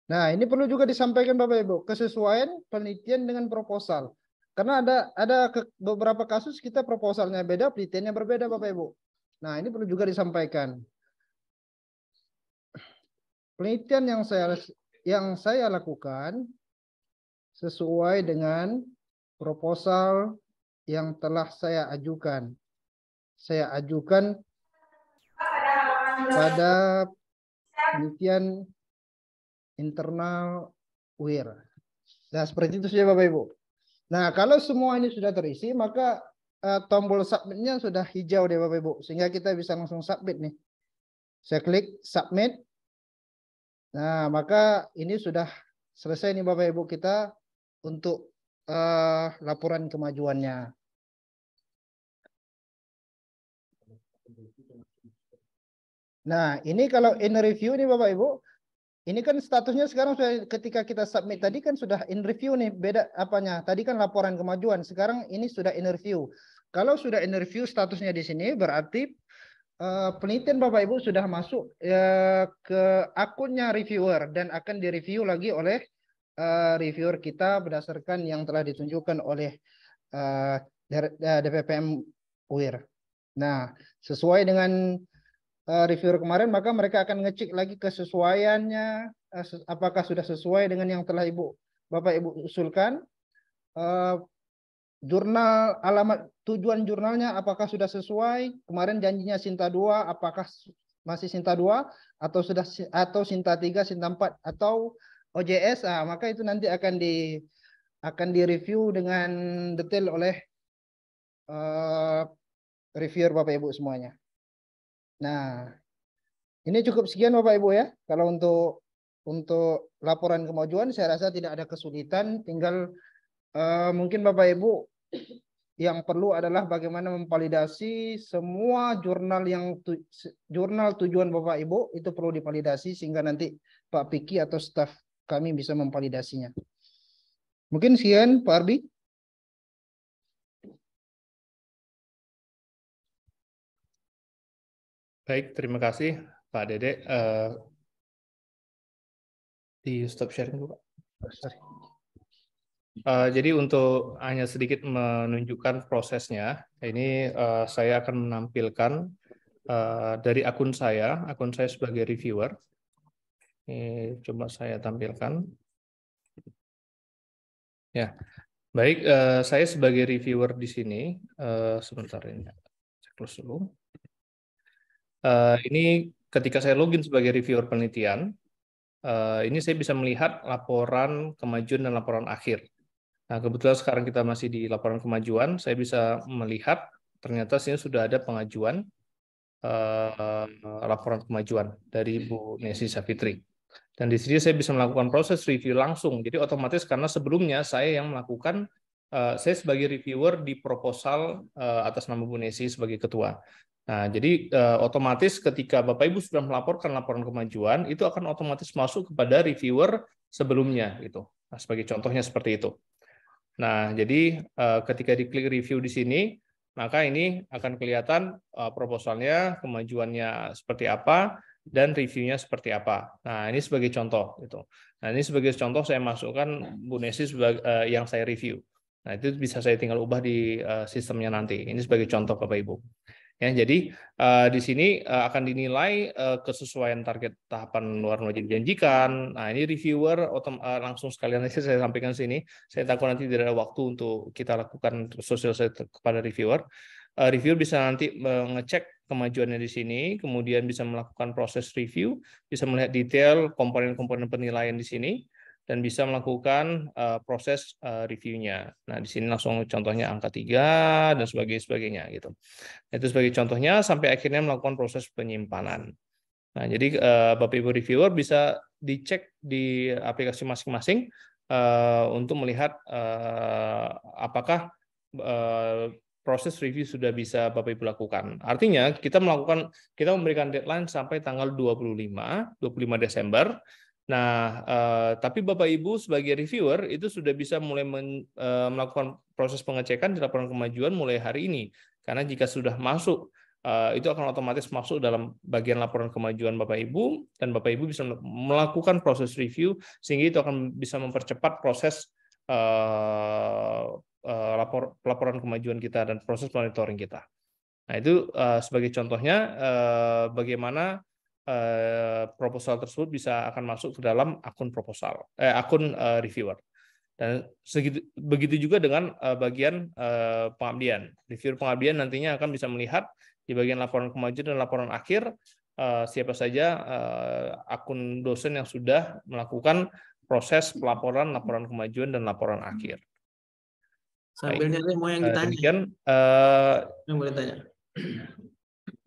Nah, ini perlu juga disampaikan Bapak Ibu, kesesuaian penelitian dengan proposal. Karena ada beberapa kasus kita proposalnya beda, penelitiannya berbeda Bapak Ibu. Nah, ini perlu juga disampaikan. Penelitian yang saya lakukan sesuai dengan proposal yang telah saya ajukan. Saya ajukan pada penelitian internal UIR. Nah, seperti itu saja Bapak Ibu. Nah, kalau semua ini sudah terisi, maka tombol submitnya sudah hijau deh Bapak Ibu. Sehingga kita bisa langsung submit nih. Saya klik submit. Nah, maka ini sudah selesai nih Bapak Ibu kita untuk laporan kemajuannya. Nah, ini kalau in review nih Bapak Ibu. Ini kan statusnya sekarang sudah, ketika kita submit tadi kan sudah in review nih, beda apanya. Tadi kan laporan kemajuan, sekarang ini sudah in review. Kalau sudah in review statusnya di sini berarti penelitian Bapak Ibu sudah masuk ke akunnya reviewer dan akan direview lagi oleh reviewer kita berdasarkan yang telah ditunjukkan oleh DPPM UIR. Nah, sesuai dengan reviewer kemarin, maka mereka akan ngecek lagi kesesuaiannya, apakah sudah sesuai dengan yang telah Bapak Ibu usulkan. Jurnal, alamat tujuan jurnalnya apakah sudah sesuai? Kemarin janjinya Sinta 2, apakah masih Sinta 2 atau Sinta 3, Sinta 4 atau OJS? Maka itu nanti akan direview dengan detail oleh reviewer Bapak Ibu semuanya. Nah, ini cukup sekian Bapak Ibu ya. Kalau untuk laporan kemajuan saya rasa tidak ada kesulitan. Tinggal mungkin Bapak Ibu yang perlu adalah bagaimana memvalidasi semua jurnal tujuan Bapak Ibu itu perlu divalidasi sehingga nanti Pak Piki atau staf kami bisa memvalidasinya. Mungkin sekian Pak Ardi. Baik, terima kasih Pak Dede. Di stop sharing dulu Pak. Jadi untuk hanya sedikit menunjukkan prosesnya, ini saya akan menampilkan dari akun saya sebagai reviewer. Ini coba saya tampilkan. Ya, baik. Saya sebagai reviewer di sini, sebentar ini, saya close dulu. Ini ketika saya login sebagai reviewer penelitian, ini saya bisa melihat laporan kemajuan dan laporan akhir. Nah, kebetulan sekarang kita masih di laporan kemajuan, saya bisa melihat ternyata sini sudah ada pengajuan laporan kemajuan dari Bu Nesi Savitri. Dan di sini saya bisa melakukan proses review langsung. Jadi otomatis karena sebelumnya saya yang melakukan, saya sebagai reviewer di proposal atas nama Bu Nesi sebagai ketua. Nah, jadi otomatis ketika Bapak Ibu sudah melaporkan laporan kemajuan, itu akan otomatis masuk kepada reviewer sebelumnya gitu. Nah, sebagai contohnya seperti itu. Nah, jadi ketika diklik review di sini, maka ini akan kelihatan proposalnya, kemajuannya seperti apa, dan reviewnya seperti apa. Nah, ini sebagai contoh gitu. Nah, ini sebagai contoh saya masukkan Bu Nesi sebagai yang saya review. Nah, itu bisa saya tinggal ubah di sistemnya nanti. Ini sebagai contoh Bapak Ibu. Ya, jadi di sini akan dinilai kesesuaian target tahapan luar wajib dijanjikan. Nah, ini reviewer langsung sekalian aja saya sampaikan sini. Saya takut nanti tidak ada waktu untuk kita lakukan sosialisasi kepada reviewer. Reviewer bisa nanti mengecek kemajuannya di sini, kemudian bisa melakukan proses review, bisa melihat detail komponen-komponen penilaian di sini, dan bisa melakukan proses reviewnya. Nah, di sini langsung contohnya angka 3 dan sebagainya gitu. Itu sebagai contohnya sampai akhirnya melakukan proses penyimpanan. Nah, jadi Bapak Ibu reviewer bisa dicek di aplikasi masing-masing untuk melihat apakah proses review sudah bisa Bapak Ibu lakukan. Artinya kita memberikan deadline sampai tanggal 25 Desember. Nah, tapi Bapak Ibu sebagai reviewer itu sudah bisa mulai melakukan proses pengecekan di laporan kemajuan mulai hari ini. Karena jika sudah masuk, itu akan otomatis masuk dalam bagian laporan kemajuan Bapak Ibu, dan Bapak Ibu bisa melakukan proses review, sehingga itu akan bisa mempercepat proses laporan kemajuan kita dan proses monitoring kita. Nah, itu sebagai contohnya bagaimana proposal tersebut bisa akan masuk ke dalam akun reviewer. Dan begitu juga dengan bagian pengabdian. Reviewer pengabdian nantinya akan bisa melihat di bagian laporan kemajuan dan laporan akhir siapa saja akun dosen yang sudah melakukan proses pelaporan, laporan kemajuan, dan laporan akhir. Sambil nyari mau yang ditanya. Demikian, Yang boleh tanya.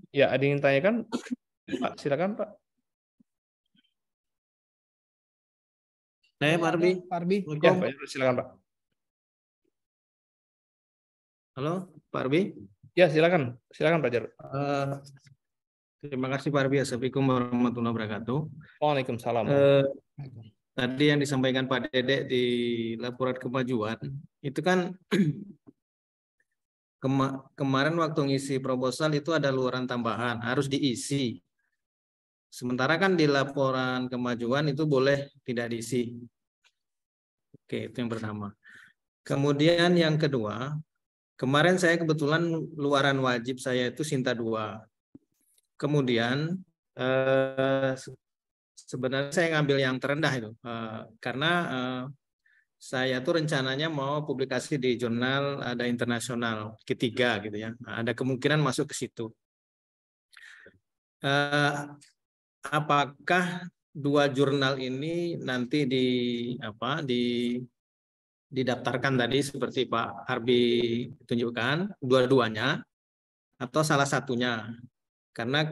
ya, ada yang ditanyakan? Pak, silakan Pak. Nah, Pak Arbi. Ya, Pak, silakan Pak. Halo, Pak Arbi. Ya, silakan Pak Jarod. Terima kasih Pak Arbi. Assalamualaikum warahmatullahi wabarakatuh. Waalaikumsalam. Tadi yang disampaikan Pak Dedek di laporan kemajuan itu kan kemarin waktu ngisi proposal itu ada luaran tambahan harus diisi. Sementara kan di laporan kemajuan itu boleh tidak diisi. Oke, itu yang pertama. Kemudian yang kedua, kemarin saya kebetulan luaran wajib saya itu Sinta 2. Kemudian sebenarnya saya ngambil yang terendah itu karena saya tuh rencananya mau publikasi di jurnal ada internasional ketiga gitu ya. Ada kemungkinan masuk ke situ. Apakah 2 jurnal ini nanti didaftarkan tadi seperti Pak Arbi tunjukkan dua-duanya atau salah satunya? Karena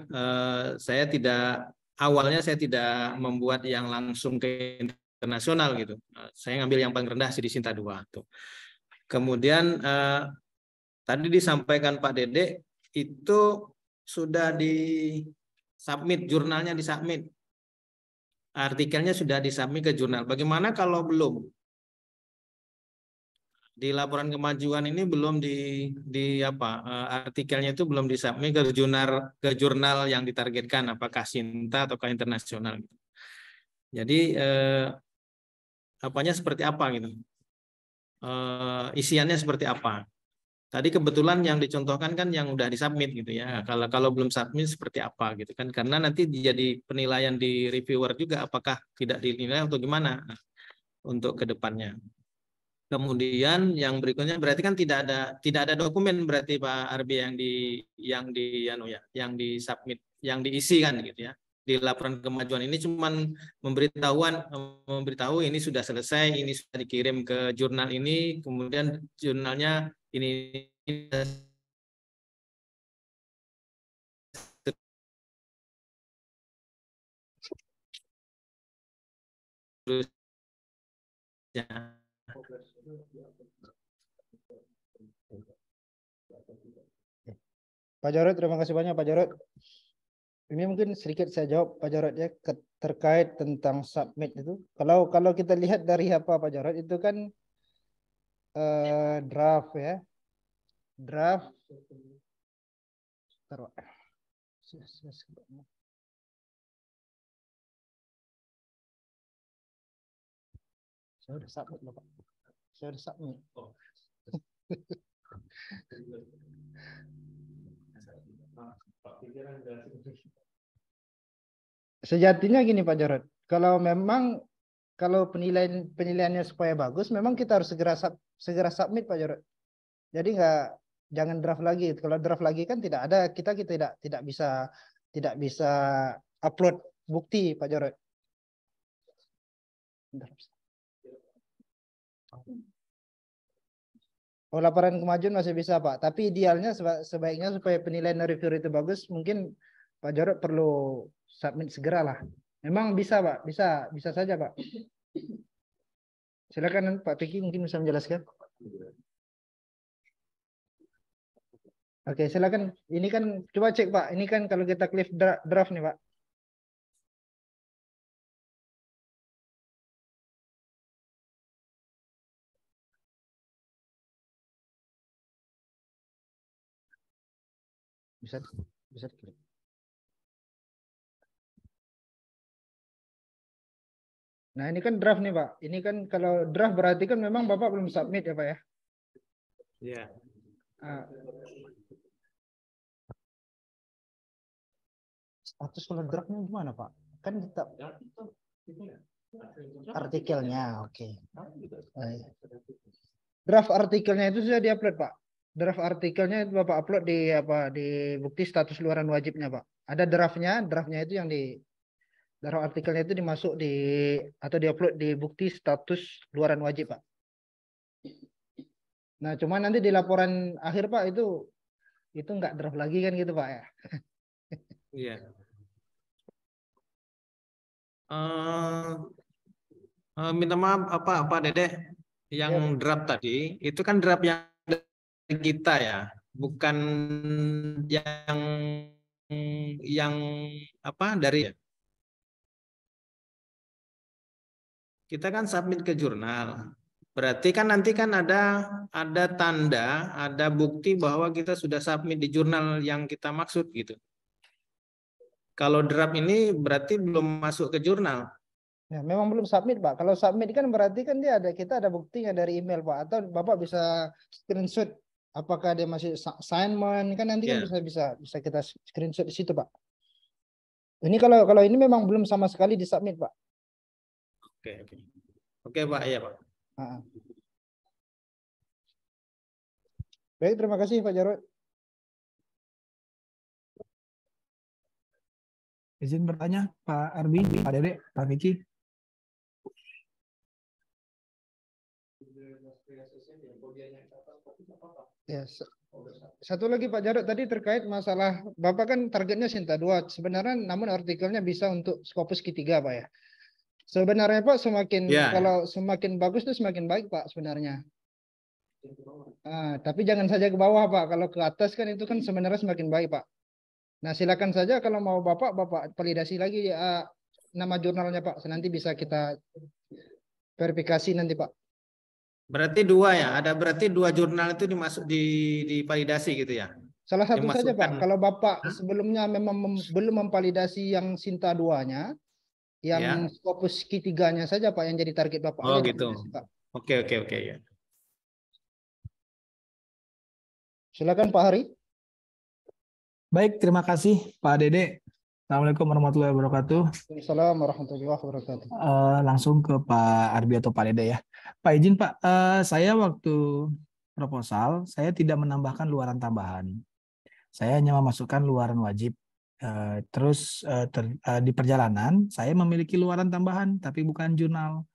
awalnya saya tidak membuat yang langsung ke internasional gitu. Saya ngambil yang paling rendah di Sinta 2 tuh. Kemudian tadi disampaikan Pak Dedek itu sudah di-submit, jurnalnya di-submit. Artikelnya sudah di-submit ke jurnal. Bagaimana kalau belum? Di laporan kemajuan ini belum artikelnya itu belum di-submit ke jurnal yang ditargetkan, apakah Sinta atau ke internasional. Jadi apanya seperti apa gitu, isiannya seperti apa. Tadi kebetulan yang dicontohkan kan yang udah disubmit gitu ya. Kalau belum submit seperti apa gitu kan, karena nanti jadi penilaian di reviewer juga apakah tidak dinilai atau gimana untuk kedepannya. Kemudian yang berikutnya berarti kan tidak ada dokumen berarti Pak Arbi yang disubmit, yang diisi kan gitu ya. Di laporan kemajuan ini cuman memberitahu ini sudah selesai, ini sudah dikirim ke jurnal ini, kemudian jurnalnya ini terus ya. Pak Jarod, terima kasih banyak Pak Jarod. Ini mungkin sedikit saya jawab Pak Jarod ya terkait tentang submit itu. Kalau kita lihat dari apa Pak Jarod itu kan draft ya. Draft. Taruh. Saya udah submit Bapak. Saya udah submit. Sejatinya gini Pak Jarod, kalau memang kalau penilaiannya supaya bagus, memang kita harus segera submit Pak Jarod. Jadi jangan draft lagi. Kalau draft lagi kan tidak ada, kita tidak bisa upload bukti Pak Jarod. Oh, laporan kemajuan masih bisa Pak, tapi idealnya sebaiknya supaya penilaian reviewer itu bagus, mungkin Pak Jarod perlu submit segera lah. Memang bisa Pak, bisa saja Pak. Silakan Pak Piki mungkin bisa menjelaskan. Oke, silakan. Ini kan coba cek Pak. Ini kan kalau kita klik draft nih Pak. Bisa diklik. Nah, ini kan draft nih Pak. Ini kan kalau draft berarti kan memang Bapak belum submit ya Pak ya? Iya. Status kalau draftnya gimana Pak? Kan kita artikelnya, oke. Draft artikelnya itu sudah diupload Pak. Draft artikelnya itu Bapak upload di bukti status luaran wajibnya Pak. Ada draftnya itu yang di draft artikelnya itu atau diupload di bukti status luaran wajib Pak. Nah, cuma nanti di laporan akhir Pak itu nggak draft lagi kan gitu Pak ya. Iya. Minta maaf Pak Dede, yang Ya, Pak. draft tadi itu kan draft yang dari kita ya, bukan yang dari kita kan submit ke jurnal. Berarti kan nanti kan ada tanda, ada bukti bahwa kita sudah submit di jurnal yang kita maksud gitu. Kalau draft ini berarti belum masuk ke jurnal. Ya, memang belum submit Pak. Kalau submit kan berarti kan kita ada buktinya dari email Pak. Atau Bapak bisa screenshot apakah dia masih assignment kan nanti kan Ya. bisa kita screenshot di situ Pak. Ini kalau ini memang belum sama sekali disubmit Pak. Oke Pak, iya Pak. Baik, terima kasih Pak Jarod. Izin bertanya Pak Arbi, Pak Dede, Pak Vicky. Ya, satu lagi Pak Jarod tadi terkait masalah Bapak kan targetnya Sinta 2. Sebenarnya namun artikelnya bisa untuk Scopus Q3 Pak ya. Sebenarnya Pak kalau semakin bagus itu semakin baik Pak sebenarnya. Tapi jangan saja ke bawah Pak. Kalau ke atas kan itu kan sebenarnya semakin baik Pak. Nah, silakan saja kalau mau Bapak validasi lagi nama jurnalnya Pak. Nanti bisa kita verifikasi nanti Pak. Berarti dua ya, berarti dua jurnal itu divalidasi gitu ya? Salah satu saja Pak. Kalau Bapak sebelumnya memang belum memvalidasi yang Sinta 2-nya, yang Scopus Q3-nya saja Pak yang jadi target Bapak. Oh aja gitu. Pak. Oke ya. Silakan Pak Hari. Baik, terima kasih Pak Dede. Assalamualaikum warahmatullahi wabarakatuh. Assalamualaikum warahmatullahi wabarakatuh. Langsung ke Pak Arbi atau Pak Dede ya. Pak izin Pak, saya waktu proposal saya tidak menambahkan luaran tambahan. Saya hanya memasukkan luaran wajib. Di perjalanan saya memiliki luaran tambahan tapi bukan jurnal.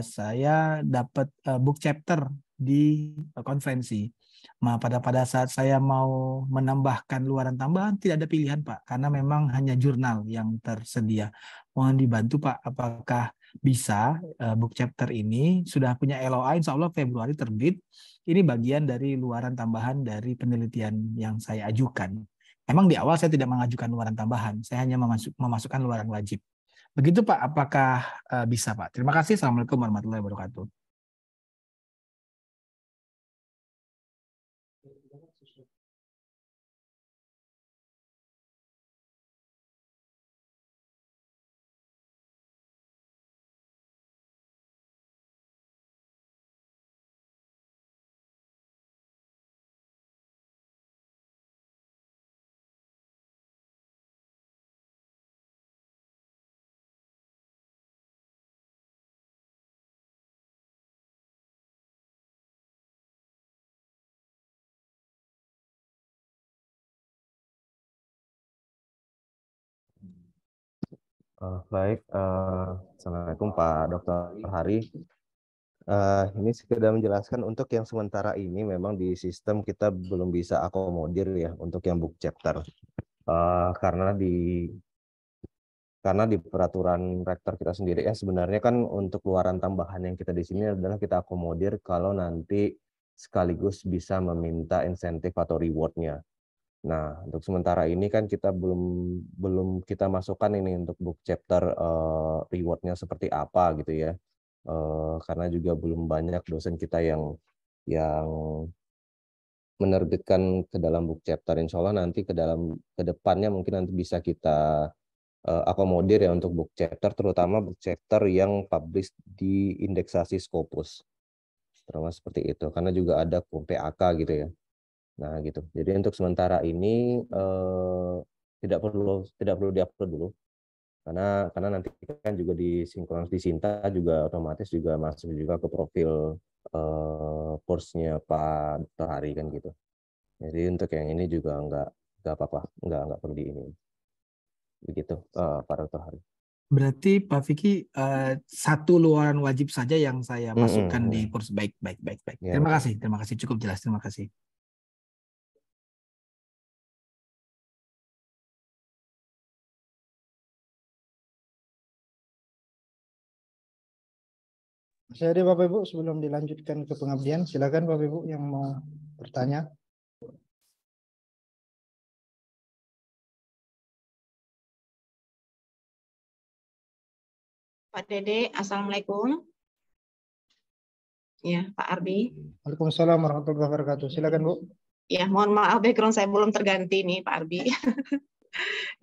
Saya dapat book chapter di konferensi. Nah, pada saat saya mau menambahkan luaran tambahan tidak ada pilihan Pak, karena memang hanya jurnal yang tersedia. Mohon dibantu Pak, apakah bisa book chapter ini sudah punya LOA, insya Allah Februari terbit. Ini bagian dari luaran tambahan dari penelitian yang saya ajukan. Memang di awal saya tidak mengajukan luaran tambahan, saya hanya memasukkan luaran wajib. Begitu Pak, apakah bisa Pak? Terima kasih. Assalamualaikum warahmatullahi wabarakatuh. Baik, Assalamualaikum Pak Dr. Hari. Ini sekedar menjelaskan untuk yang sementara ini memang di sistem kita belum bisa akomodir ya untuk yang book chapter. Karena di peraturan rektor kita sendiri ya sebenarnya kan untuk luaran tambahan yang kita di sini adalah kita akomodir kalau nanti sekaligus bisa meminta insentif atau rewardnya. Nah, untuk sementara ini kan kita belum kita masukkan ini untuk book chapter rewardnya seperti apa gitu ya. Karena juga belum banyak dosen kita yang menerbitkan ke dalam book chapter. Insya Allah nanti ke depannya mungkin nanti bisa kita akomodir ya untuk book chapter, terutama book chapter yang publish di indeksasi Scopus. Terutama seperti itu, karena juga ada PAK gitu ya. Nah gitu. Jadi untuk sementara ini tidak perlu diupload dulu karena nanti kan juga disinkronis di Sinta juga otomatis juga masuk juga ke profil course-nya Pak Dr. Hari kan gitu. Jadi untuk yang ini juga nggak apa-apa, nggak perlu di ini. Begitu Pak Dr. Hari. Berarti Pak Vicky satu luaran wajib saja yang saya masukkan di kurs. Baik. Ya, Terima kasih, cukup jelas. Terima kasih. Masih ada Bapak Ibu sebelum dilanjutkan ke pengabdian, silakan Bapak Ibu yang mau bertanya. Pak Dede, Assalamualaikum. Ya, Pak Arbi. Waalaikumsalam warahmatullahi wabarakatuh. Silakan Bu. Ya, mohon maaf background saya belum terganti nih Pak Arbi.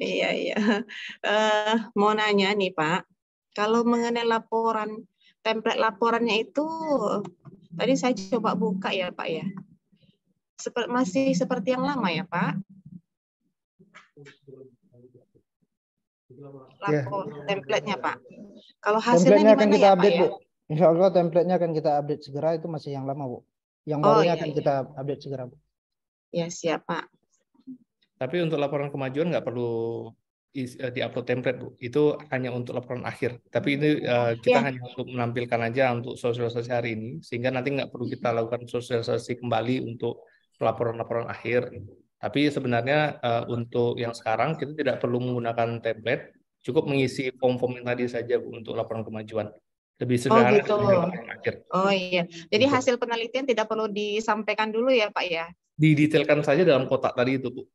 Iya. Mau nanya nih Pak, kalau mengenai laporan, template laporannya itu, tadi saya coba buka ya Pak ya. Masih seperti yang lama ya Pak? Template-nya Pak. Kalau hasilnya Template-nya akan kita ya, update Pak, Bu. Insya Allah template-nya akan kita update segera, itu masih yang lama Bu. Yang barunya akan kita update segera Bu. Ya siap Pak. Tapi untuk laporan kemajuan nggak perlu di-upload template Bu. Itu hanya untuk laporan akhir. Tapi ini kita hanya untuk menampilkan aja untuk sosialisasi hari ini, sehingga nanti nggak perlu kita lakukan sosialisasi kembali untuk laporan-laporan akhir. Tapi sebenarnya untuk yang sekarang kita tidak perlu menggunakan template, cukup mengisi form-form yang tadi saja Bu untuk laporan kemajuan. Lebih sederhana gitu. dibanding laporan akhir. Oh iya. Jadi hasil penelitian tidak perlu disampaikan dulu ya Pak ya? Didetailkan saja dalam kotak tadi itu Bu.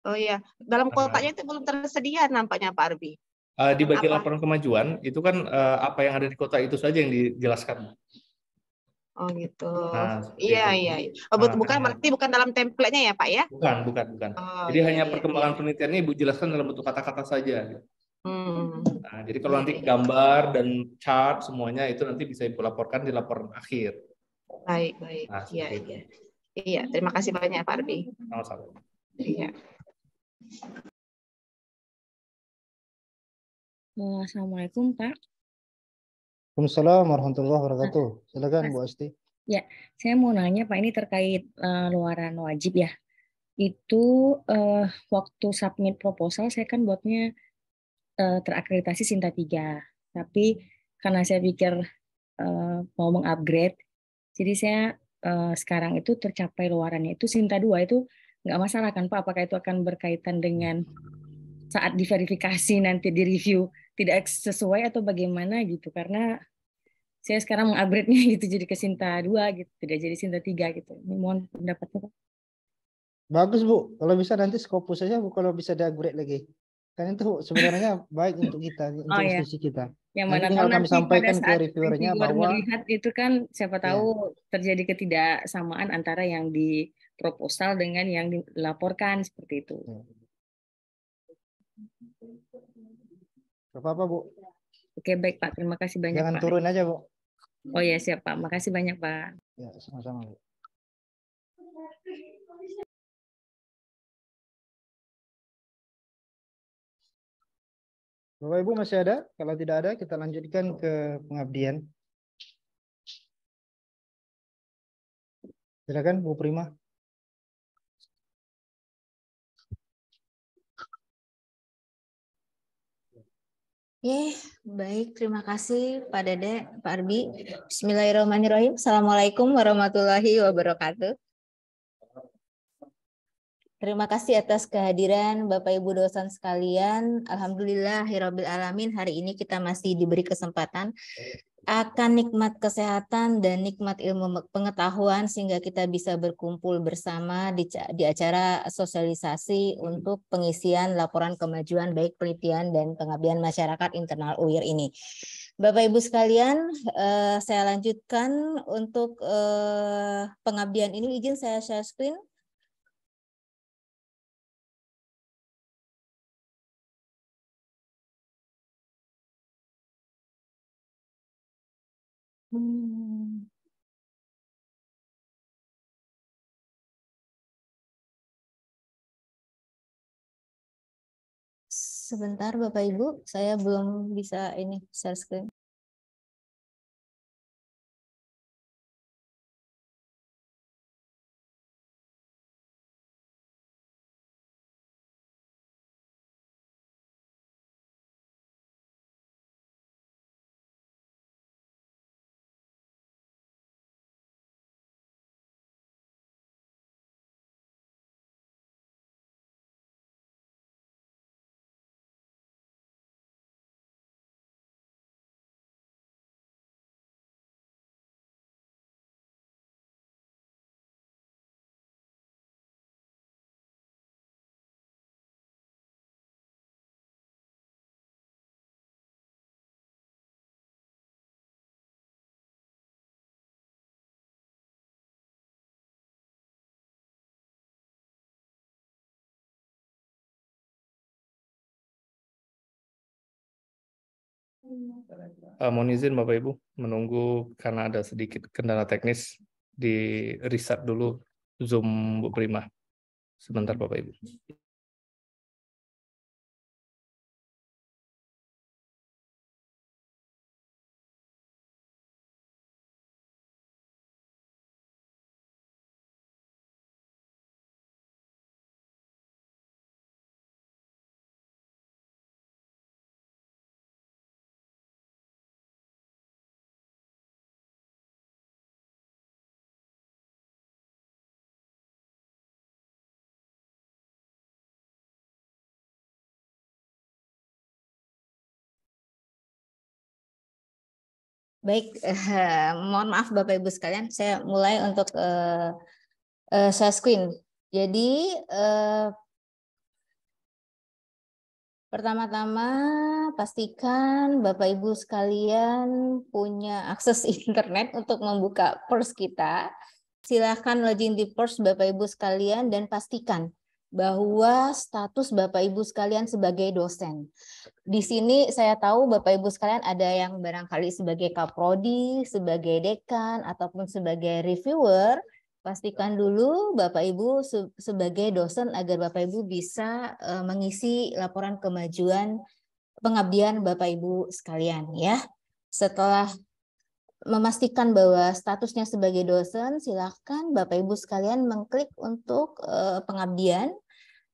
Oh iya, dalam kotaknya itu belum tersedia nampaknya Pak Arbi. Di bagian laporan kemajuan itu kan apa yang ada di kotak itu saja yang dijelaskan. Oh gitu. Nah, iya. Oh, berarti bukan dalam template-nya ya Pak ya? Bukan. Oh, jadi hanya perkembangan penelitiannya Ibu jelaskan dalam bentuk kata-kata saja. Nah, jadi kalau nanti gambar dan chart semuanya itu nanti bisa Ibu laporkan di laporan akhir. Baik. Nah, iya, terima kasih banyak Pak Arbi. Sama-sama. Iya. Assalamualaikum Pak. Waalaikumsalam warahmatullahi wabarakatuh. Silakan Bu Asti. Ya, saya mau nanya Pak, ini terkait luaran wajib ya. Itu waktu submit proposal saya kan buatnya terakreditasi Sinta 3. Tapi karena saya pikir mau mengupgrade, jadi saya sekarang itu tercapai luarannya itu Sinta 2, itu nggak masalah kan Pak? Apakah itu akan berkaitan dengan saat diverifikasi nanti di review tidak sesuai atau bagaimana gitu? Karena saya sekarang mengupgrade-nya gitu jadi ke Sinta 2 gitu, tidak jadi Sinta 3 gitu. Ini mohon pendapatnya Pak. Bagus Bu, kalau bisa nanti Scopus saja Bu, kalau bisa di-upgrade lagi. Kan itu sebenarnya baik untuk kita, untuk institusi kita. Yang Nanti mana tinggal kami sampaikan ke reviewernya bahwa melihat itu kan siapa tahu terjadi ketidaksamaan antara yang di proposal dengan yang dilaporkan seperti itu. Gak apa-apa Bu. Oke baik Pak, terima kasih banyak Jangan Pak. turun aja Bu. Oh ya siap Pak, makasih banyak Pak. Ya sama-sama Bu. Bapak Ibu masih ada? Kalau tidak ada, kita lanjutkan ke pengabdian. Silakan Bu Prima. Baik, terima kasih Pak Dede, Pak Arbi. Bismillahirrahmanirrahim. Assalamualaikum warahmatullahi wabarakatuh. Terima kasih atas kehadiran Bapak Ibu dosen sekalian. Alhamdulillahirabbil alamin, hari ini kita masih diberi kesempatan akan nikmat kesehatan dan nikmat ilmu pengetahuan sehingga kita bisa berkumpul bersama di acara sosialisasi untuk pengisian laporan kemajuan baik penelitian dan pengabdian masyarakat internal UIR ini. Bapak Ibu sekalian, saya lanjutkan untuk pengabdian ini. Izin saya share screen. Sebentar Bapak Ibu, saya belum bisa ini share screen. Mohon izin Bapak Ibu menunggu karena ada sedikit kendala teknis di reset dulu Zoom Bu Prima. Sebentar Bapak Ibu. Baik, mohon maaf Bapak Ibu sekalian, saya mulai untuk share screen. Jadi pertama-tama pastikan Bapak Ibu sekalian punya akses internet untuk membuka PERS kita. Silakan login di PERS Bapak Ibu sekalian dan pastikan bahwa status Bapak Ibu sekalian sebagai dosen. Di sini saya tahu Bapak Ibu sekalian ada yang barangkali sebagai kaprodi, sebagai dekan, ataupun sebagai reviewer. Pastikan dulu Bapak Ibu sebagai dosen agar Bapak Ibu bisa mengisi laporan kemajuan pengabdian Bapak Ibu sekalian ya. Setelah memastikan bahwa statusnya sebagai dosen, silakan Bapak Ibu sekalian mengklik untuk pengabdian.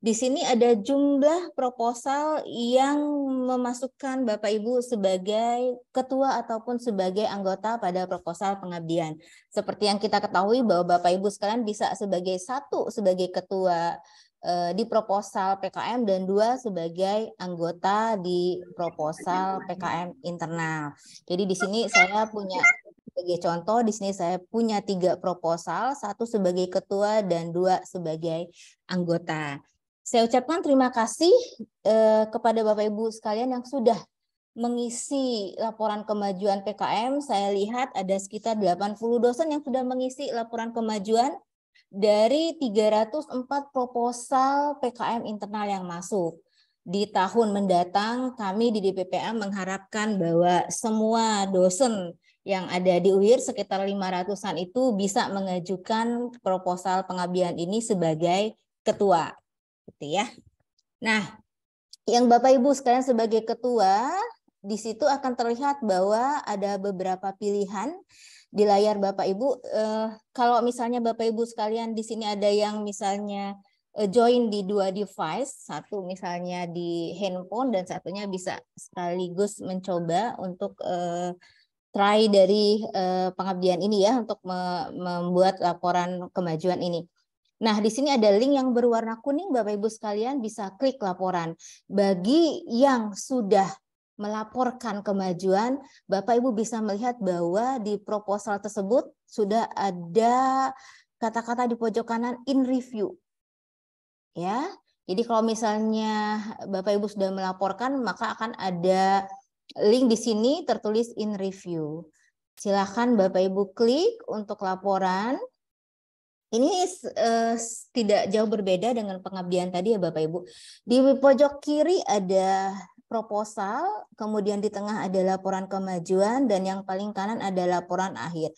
Di sini ada jumlah proposal yang memasukkan Bapak Ibu sebagai ketua ataupun sebagai anggota pada proposal pengabdian. Seperti yang kita ketahui bahwa Bapak Ibu sekalian bisa sebagai satu sebagai ketua di proposal PKM dan dua sebagai anggota di proposal PKM internal. Jadi di sini saya punya sebagai contoh, di sini saya punya 3 proposal, 1 sebagai ketua dan 2 sebagai anggota. Saya ucapkan terima kasih kepada Bapak Ibu sekalian yang sudah mengisi laporan kemajuan PKM. Saya lihat ada sekitar 80 dosen yang sudah mengisi laporan kemajuan dari 304 proposal PKM internal yang masuk. Di tahun mendatang kami di DPPA mengharapkan bahwa semua dosen yang ada di UIR sekitar 500-an itu bisa mengajukan proposal pengabdian ini sebagai ketua. Gitu ya. Nah, yang Bapak Ibu sekalian sebagai ketua, di situ akan terlihat bahwa ada beberapa pilihan di layar Bapak Ibu. Kalau misalnya Bapak Ibu sekalian di sini ada yang misalnya join di dua device, satu misalnya di handphone dan satunya bisa sekaligus mencoba untuk try dari pengabdian ini ya, untuk membuat laporan kemajuan ini. Nah, di sini ada link yang berwarna kuning, Bapak Ibu sekalian bisa klik laporan. Bagi yang sudah melaporkan kemajuan, Bapak Ibu bisa melihat bahwa di proposal tersebut sudah ada kata-kata di pojok kanan in review. Ya. Jadi kalau misalnya Bapak Ibu sudah melaporkan, maka akan ada link di sini tertulis in review. Silakan Bapak Ibu klik untuk laporan. Ini tidak jauh berbeda dengan pengabdian tadi ya Bapak Ibu. Di pojok kiri ada proposal, kemudian di tengah ada laporan kemajuan, dan yang paling kanan ada laporan akhir.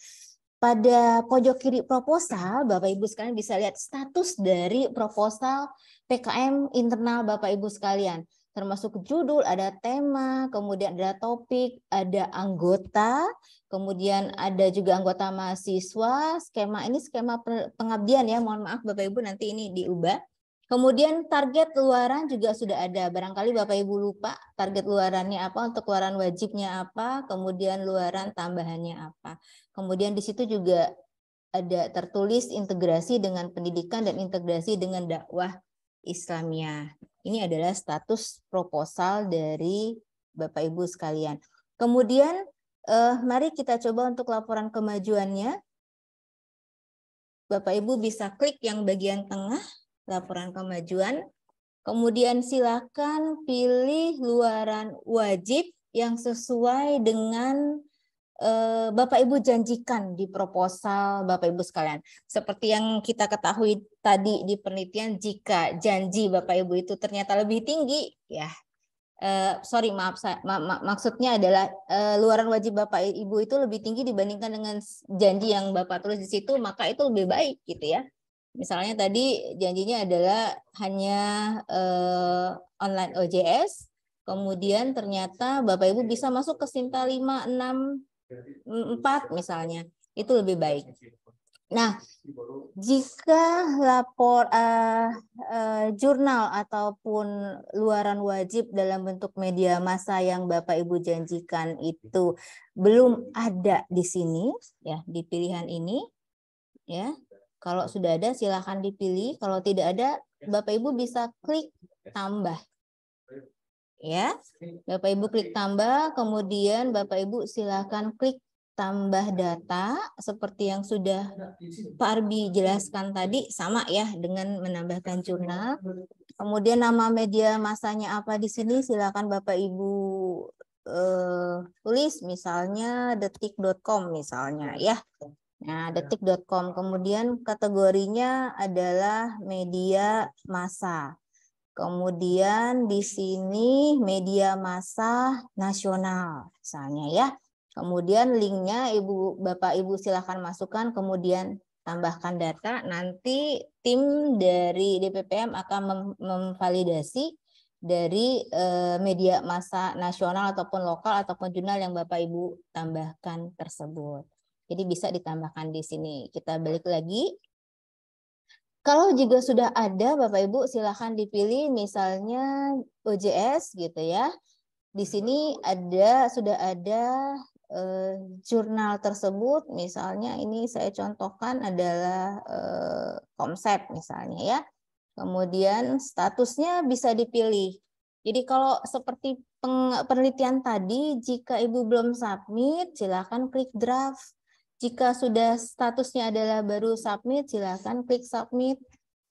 Pada pojok kiri proposal, Bapak Ibu sekalian bisa lihat status dari proposal PKM internal Bapak Ibu sekalian. Termasuk judul, ada tema, kemudian ada topik, ada anggota, kemudian ada juga anggota mahasiswa. Skema ini skema pengabdian ya, mohon maaf Bapak Ibu nanti ini diubah. Kemudian target luaran juga sudah ada. Barangkali Bapak Ibu lupa target luarannya apa, untuk luaran wajibnya apa, kemudian luaran tambahannya apa. Kemudian di situ juga ada tertulis integrasi dengan pendidikan dan integrasi dengan dakwah Islamiyah. Ini adalah status proposal dari Bapak Ibu sekalian. Kemudian mari kita coba untuk laporan kemajuannya. Bapak Ibu bisa klik yang bagian tengah, laporan kemajuan. Kemudian silakan pilih luaran wajib yang sesuai dengan Bapak Ibu janjikan di proposal Bapak Ibu sekalian. Seperti yang kita ketahui tadi di penelitian, jika janji Bapak Ibu itu ternyata lebih tinggi, ya maksudnya adalah luaran wajib Bapak Ibu itu lebih tinggi dibandingkan dengan janji yang Bapak tulis di situ, maka itu lebih baik gitu ya. Misalnya tadi janjinya adalah hanya online OJS, kemudian ternyata Bapak Ibu bisa masuk ke Sinta 5, 6, 4 misalnya, itu lebih baik. Nah, jika lapor jurnal ataupun luaran wajib dalam bentuk media massa yang Bapak Ibu janjikan itu belum ada di sini, ya di pilihan ini, ya. Kalau sudah ada silakan dipilih. Kalau tidak ada, Bapak Ibu bisa klik tambah. Ya, Bapak Ibu klik tambah, kemudian Bapak Ibu silakan klik tambah data seperti yang sudah Pak Arbi jelaskan tadi, sama ya dengan menambahkan jurnal. Kemudian nama media massanya apa di sini silakan Bapak Ibu tulis, misalnya detik.com misalnya ya. Nah, detik.com, kemudian kategorinya adalah media massa. Kemudian di sini media massa nasional misalnya ya. Kemudian linknya Bapak Ibu silakan masukkan, kemudian tambahkan data. Nanti tim dari DPPM akan memvalidasi dari media massa nasional ataupun lokal ataupun jurnal yang Bapak Ibu tambahkan tersebut. Jadi bisa ditambahkan di sini. Kita balik lagi. Kalau juga sudah ada Bapak Ibu silakan dipilih misalnya OJS gitu ya. Di sini sudah ada jurnal tersebut, misalnya ini saya contohkan adalah konsep misalnya ya. Kemudian statusnya bisa dipilih. Jadi kalau seperti penelitian tadi, jika Ibu belum submit silakan klik draft. Jika sudah statusnya adalah baru submit, silakan klik submit.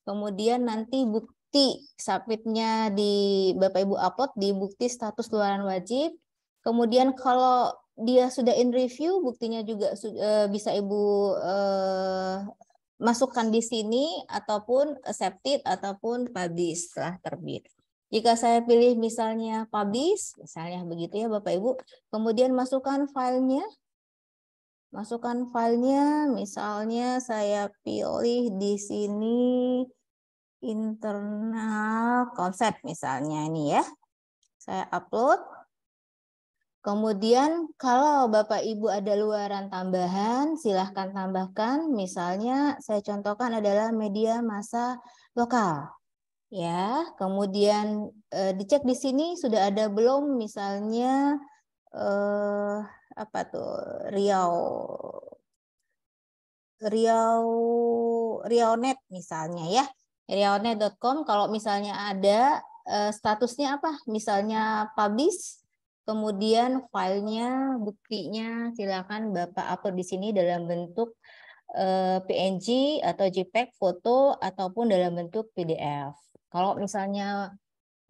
Kemudian nanti bukti submitnya di Bapak Ibu upload di bukti status luaran wajib. Kemudian kalau dia sudah in review, buktinya juga bisa Ibu masukkan di sini ataupun accepted ataupun publish setelah terbit. Jika saya pilih misalnya publish, misalnya begitu ya Bapak Ibu, kemudian masukkan filenya. Masukkan filenya, misalnya saya pilih di sini internal konsep misalnya ini ya. Saya upload. Kemudian kalau Bapak Ibu ada luaran tambahan, silahkan tambahkan. Misalnya saya contohkan adalah media massa lokal. Ya, kemudian dicek di sini sudah ada belum misalnya apa tuh Riaunet misalnya ya. Riaunet.com kalau misalnya ada statusnya apa? Misalnya publish. Kemudian filenya, buktinya silakan Bapak upload di sini dalam bentuk PNG atau JPEG, foto, ataupun dalam bentuk PDF. Kalau misalnya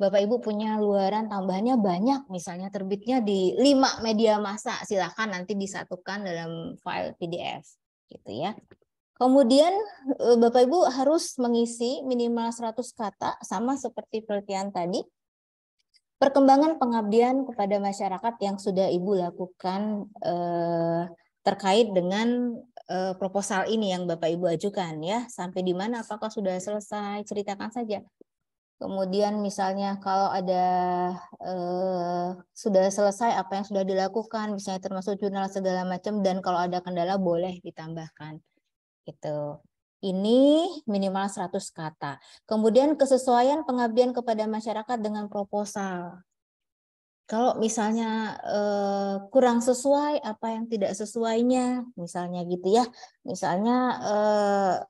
Bapak Ibu punya luaran tambahannya banyak, misalnya terbitnya di 5 media massa, silakan nanti disatukan dalam file PDF, gitu ya. Kemudian Bapak Ibu harus mengisi minimal 100 kata, sama seperti penelitian tadi. Perkembangan pengabdian kepada masyarakat yang sudah Ibu lakukan terkait dengan proposal ini yang Bapak Ibu ajukan ya. Sampai di mana, apakah sudah selesai, ceritakan saja. Kemudian misalnya kalau ada sudah selesai apa yang sudah dilakukan, misalnya termasuk jurnal segala macam, dan kalau ada kendala boleh ditambahkan. Gitu. Ini minimal 100 kata. Kemudian kesesuaian pengabdian kepada masyarakat dengan proposal. Kalau misalnya kurang sesuai, apa yang tidak sesuainya, misalnya gitu ya. Misalnya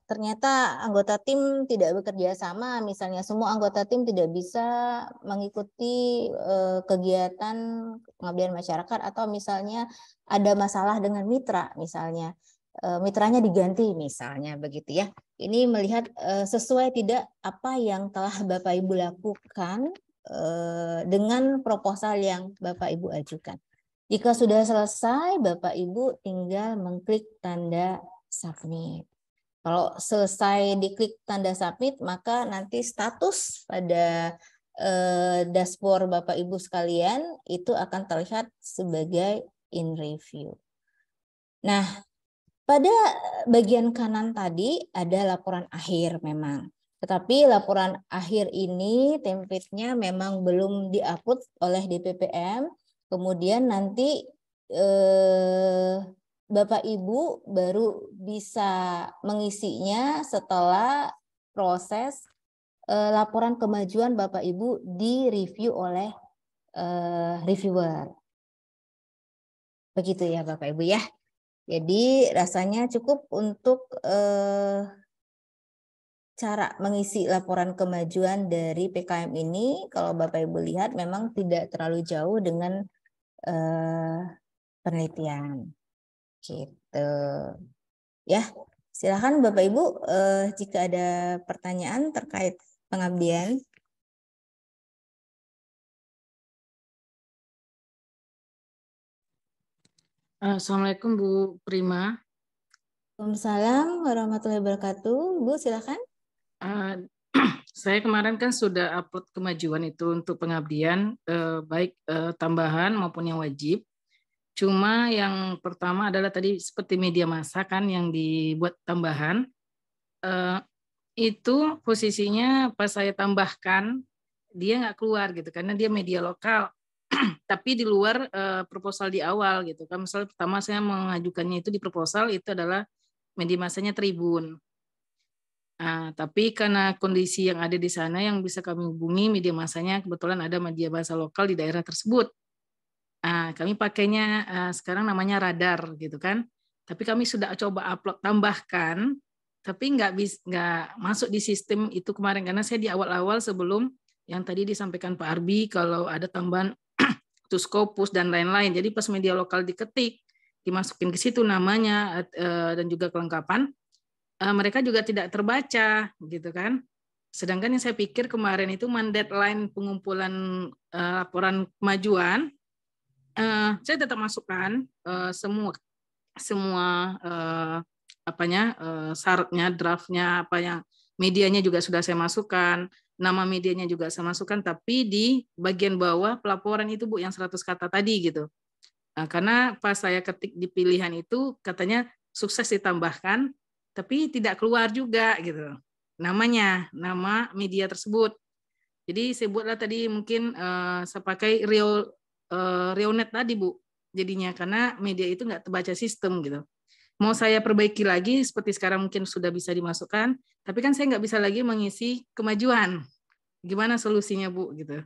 ternyata anggota tim tidak bekerja sama, misalnya semua anggota tim tidak bisa mengikuti kegiatan pengabdian masyarakat, atau misalnya ada masalah dengan mitra, misalnya. Mitranya diganti misalnya begitu ya. Ini melihat sesuai tidak apa yang telah Bapak Ibu lakukan dengan proposal yang Bapak Ibu ajukan. Jika sudah selesai, Bapak Ibu tinggal mengklik tanda submit. Kalau selesai diklik tanda submit, maka nanti status pada dashboard Bapak Ibu sekalian itu akan terlihat sebagai in review. Nah, pada bagian kanan tadi ada laporan akhir memang. Tetapi laporan akhir ini template-nya memang belum di-upload oleh DPPM. Kemudian nanti Bapak Ibu baru bisa mengisinya setelah proses laporan kemajuan Bapak Ibu di-review oleh reviewer. Begitu ya Bapak Ibu ya. Jadi rasanya cukup untuk cara mengisi laporan kemajuan dari PKM ini. Kalau Bapak Ibu lihat memang tidak terlalu jauh dengan penelitian. Gitu. Ya, silakan Bapak Ibu jika ada pertanyaan terkait pengabdian. Assalamualaikum Bu Prima. Waalaikumsalam warahmatullahi wabarakatuh. Bu silakan. Saya kemarin kan sudah upload kemajuan itu untuk pengabdian, baik tambahan maupun yang wajib. Cuma yang pertama adalah tadi seperti media massa kan yang dibuat tambahan. Itu posisinya pas saya tambahkan, dia nggak keluar gitu, karena dia media lokal. Tapi di luar proposal di awal gitu kan. Misalnya pertama saya mengajukannya itu di proposal itu adalah media massanya Tribun. Tapi karena kondisi yang ada di sana yang bisa kami hubungi media massanya kebetulan ada media massa lokal di daerah tersebut. Kami pakainya sekarang namanya Radar gitu kan. Tapi kami sudah coba upload tambahkan, tapi nggak masuk di sistem itu kemarin karena saya di awal-awal sebelum yang tadi disampaikan Pak Arbi kalau ada tambahan Scopus dan lain-lain. Jadi pas media lokal diketik, dimasukin ke situ namanya dan juga kelengkapan, mereka juga tidak terbaca, gitu kan. Sedangkan yang saya pikir kemarin itu deadline pengumpulan laporan kemajuan, saya tetap masukkan semua syaratnya, draftnya, apa yang medianya juga sudah saya masukkan. Nama medianya juga saya masukkan, tapi di bagian bawah pelaporan itu Bu yang 100 kata tadi gitu. Karena pas saya ketik di pilihan itu katanya sukses ditambahkan, tapi tidak keluar juga gitu. Namanya, nama media tersebut. Jadi saya buatlah tadi mungkin saya pakai Reonet tadi Bu, jadinya karena media itu nggak terbaca sistem gitu. Mau saya perbaiki lagi seperti sekarang mungkin sudah bisa dimasukkan, tapi kan saya nggak bisa lagi mengisi kemajuan. Gimana solusinya Bu gitu?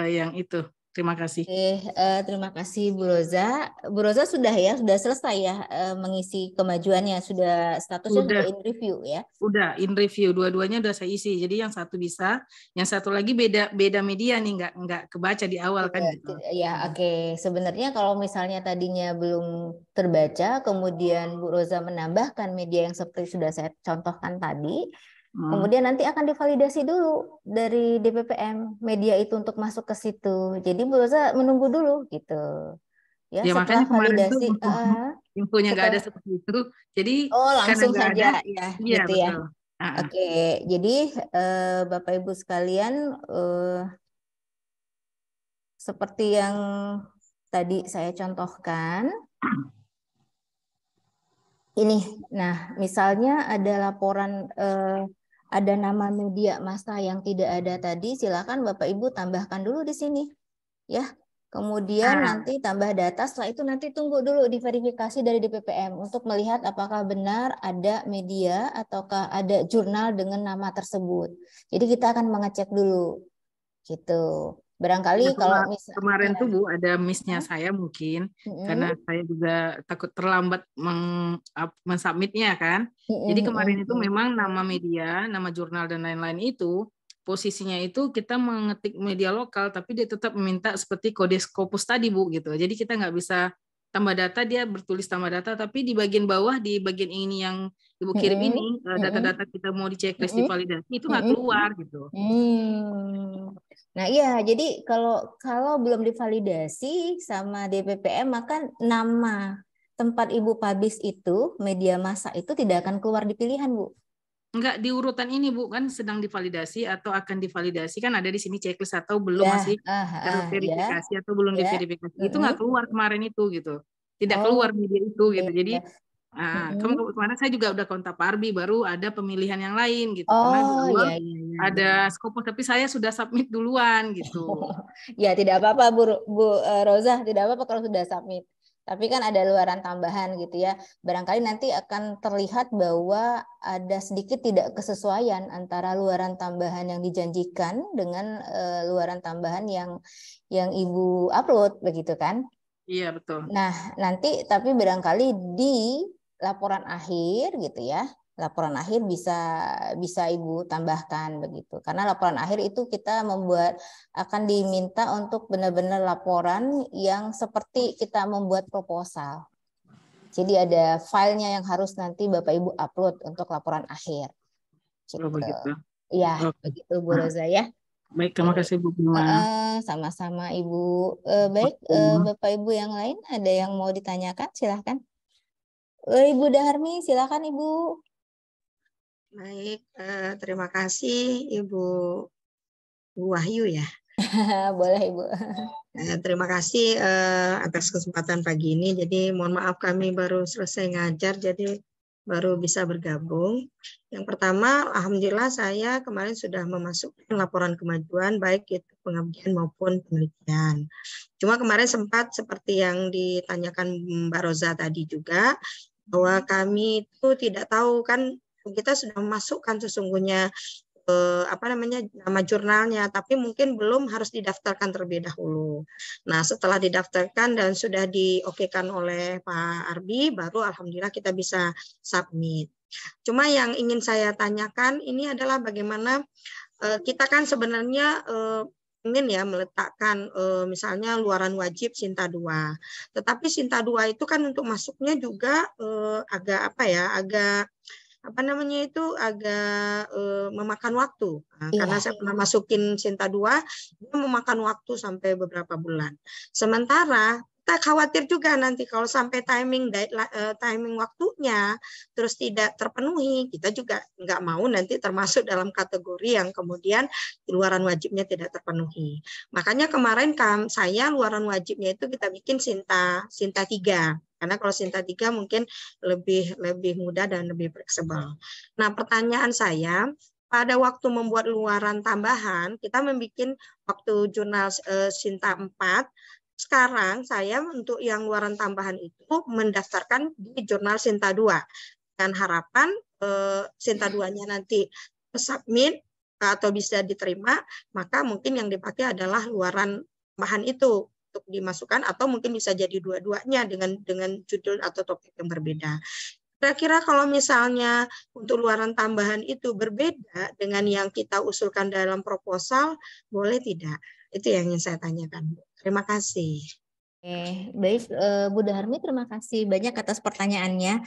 Yang itu. Terima kasih. Oke, terima kasih Bu Roza. Bu Roza sudah ya, sudah selesai ya mengisi kemajuannya, sudah statusnya sudah in review ya. Udah in review, dua-duanya udah saya isi. Jadi yang satu bisa, yang satu lagi beda media nih, nggak kebaca di awal kan gitu. Ya, oke. Sebenarnya kalau misalnya tadinya belum terbaca, kemudian Bu Roza menambahkan media yang seperti sudah saya contohkan tadi, kemudian nanti akan divalidasi dulu dari DPPM media itu untuk masuk ke situ. Jadi Bu Roza menunggu dulu gitu. Ya, setelah makanya validasi infonya nggak ada seperti itu. Jadi langsung saja ada, ya iya, gitu ya. Betul. Oke, jadi Bapak Ibu sekalian seperti yang tadi saya contohkan. Ini, nah misalnya ada laporan ada nama media massa yang tidak ada tadi, silakan Bapak Ibu tambahkan dulu di sini, ya. Kemudian nanti tambah data, setelah itu nanti tunggu dulu diverifikasi dari DPPM untuk melihat apakah benar ada media ataukah ada jurnal dengan nama tersebut. Jadi kita akan mengecek dulu, gitu. Barangkali kalau kemarin tuh Bu ada miss-nya saya mungkin karena saya juga takut terlambat mensubmitnya kan. Jadi kemarin itu memang nama media, nama jurnal dan lain-lain itu posisinya itu kita mengetik media lokal tapi dia tetap meminta seperti kode Scopus tadi Bu gitu. Jadi kita nggak bisa tambah data, dia bertulis tambah data tapi di bagian bawah di bagian ini yang Ibu kirim ini data-data kita mau di checklist divalidasi itu nggak keluar gitu. Nah iya, jadi kalau belum divalidasi sama DPPM maka nama tempat Ibu publish itu media massa itu tidak akan keluar di pilihan Bu. Enggak di urutan ini Bu, kan sedang divalidasi atau akan divalidasi kan ada di sini checklist atau belum masih terverifikasi atau belum diverifikasi. Itu nggak keluar kemarin itu gitu. Tidak keluar media itu gitu. Jadi kemarin saya juga udah kontak Pak Arbi baru ada pemilihan yang lain gitu. Karena ada Scopus tapi saya sudah submit duluan gitu. Ya tidak apa-apa Bu Roza, tidak apa-apa kalau sudah submit. Tapi kan ada luaran tambahan gitu ya. Barangkali nanti akan terlihat bahwa ada sedikit tidak kesesuaian antara luaran tambahan yang dijanjikan dengan luaran tambahan yang Ibu upload begitu kan? Iya, betul. Nah, nanti tapi barangkali di laporan akhir gitu ya. Laporan akhir bisa Ibu tambahkan begitu. Karena laporan akhir itu kita akan diminta untuk benar-benar laporan yang seperti kita membuat proposal. Jadi ada filenya yang harus nanti Bapak Ibu upload untuk laporan akhir. Gitu. Begitu. Ya, begitu Bu Roza ya. Baik, terima kasih Bu Bima. Sama-sama Ibu. Baik, Bapak Ibu yang lain ada yang mau ditanyakan? Silahkan. Ibu Daharmi, silahkan Ibu. Baik, terima kasih Ibu Wahyu ya. Boleh Ibu. Terima kasih atas kesempatan pagi ini. Jadi mohon maaf kami baru selesai ngajar, jadi baru bisa bergabung. Yang pertama, alhamdulillah saya kemarin sudah memasukkan laporan kemajuan baik itu pengabdian maupun penelitian. Cuma kemarin sempat seperti yang ditanyakan Mbak Roza tadi juga, bahwa kami itu tidak tahu kan kita sudah memasukkan sesungguhnya nama jurnalnya, tapi mungkin belum harus didaftarkan terlebih dahulu. Nah, setelah didaftarkan dan sudah diokekan oleh Pak Arbi, baru alhamdulillah kita bisa submit. Cuma yang ingin saya tanyakan ini adalah bagaimana kita kan sebenarnya ingin ya meletakkan misalnya luaran wajib Sinta 2. Tetapi Sinta 2 itu kan untuk masuknya juga agak memakan waktu. Karena saya pernah masukin Sinta 2, itu memakan waktu sampai beberapa bulan. Sementara kita khawatir juga nanti kalau sampai timing waktunya terus tidak terpenuhi, kita juga nggak mau nanti termasuk dalam kategori yang kemudian luaran wajibnya tidak terpenuhi. Makanya kemarin saya luaran wajibnya itu kita bikin Sinta 3. Karena kalau Sinta 3 mungkin lebih mudah dan lebih fleksibel. Nah, pertanyaan saya, pada waktu membuat luaran tambahan, kita membuat waktu jurnal Sinta 4, sekarang saya untuk yang luaran tambahan itu mendaftarkan di jurnal Sinta 2 dengan harapan Sinta 2-nya nanti submit atau bisa diterima, maka mungkin yang dipakai adalah luaran tambahan itu untuk dimasukkan, atau mungkin bisa jadi dua-duanya dengan judul atau topik yang berbeda. Kira-kira kalau misalnya untuk luaran tambahan itu berbeda dengan yang kita usulkan dalam proposal, boleh tidak? Itu yang ingin saya tanyakan. Terima kasih. Baik, Bu Darmi, terima kasih banyak atas pertanyaannya.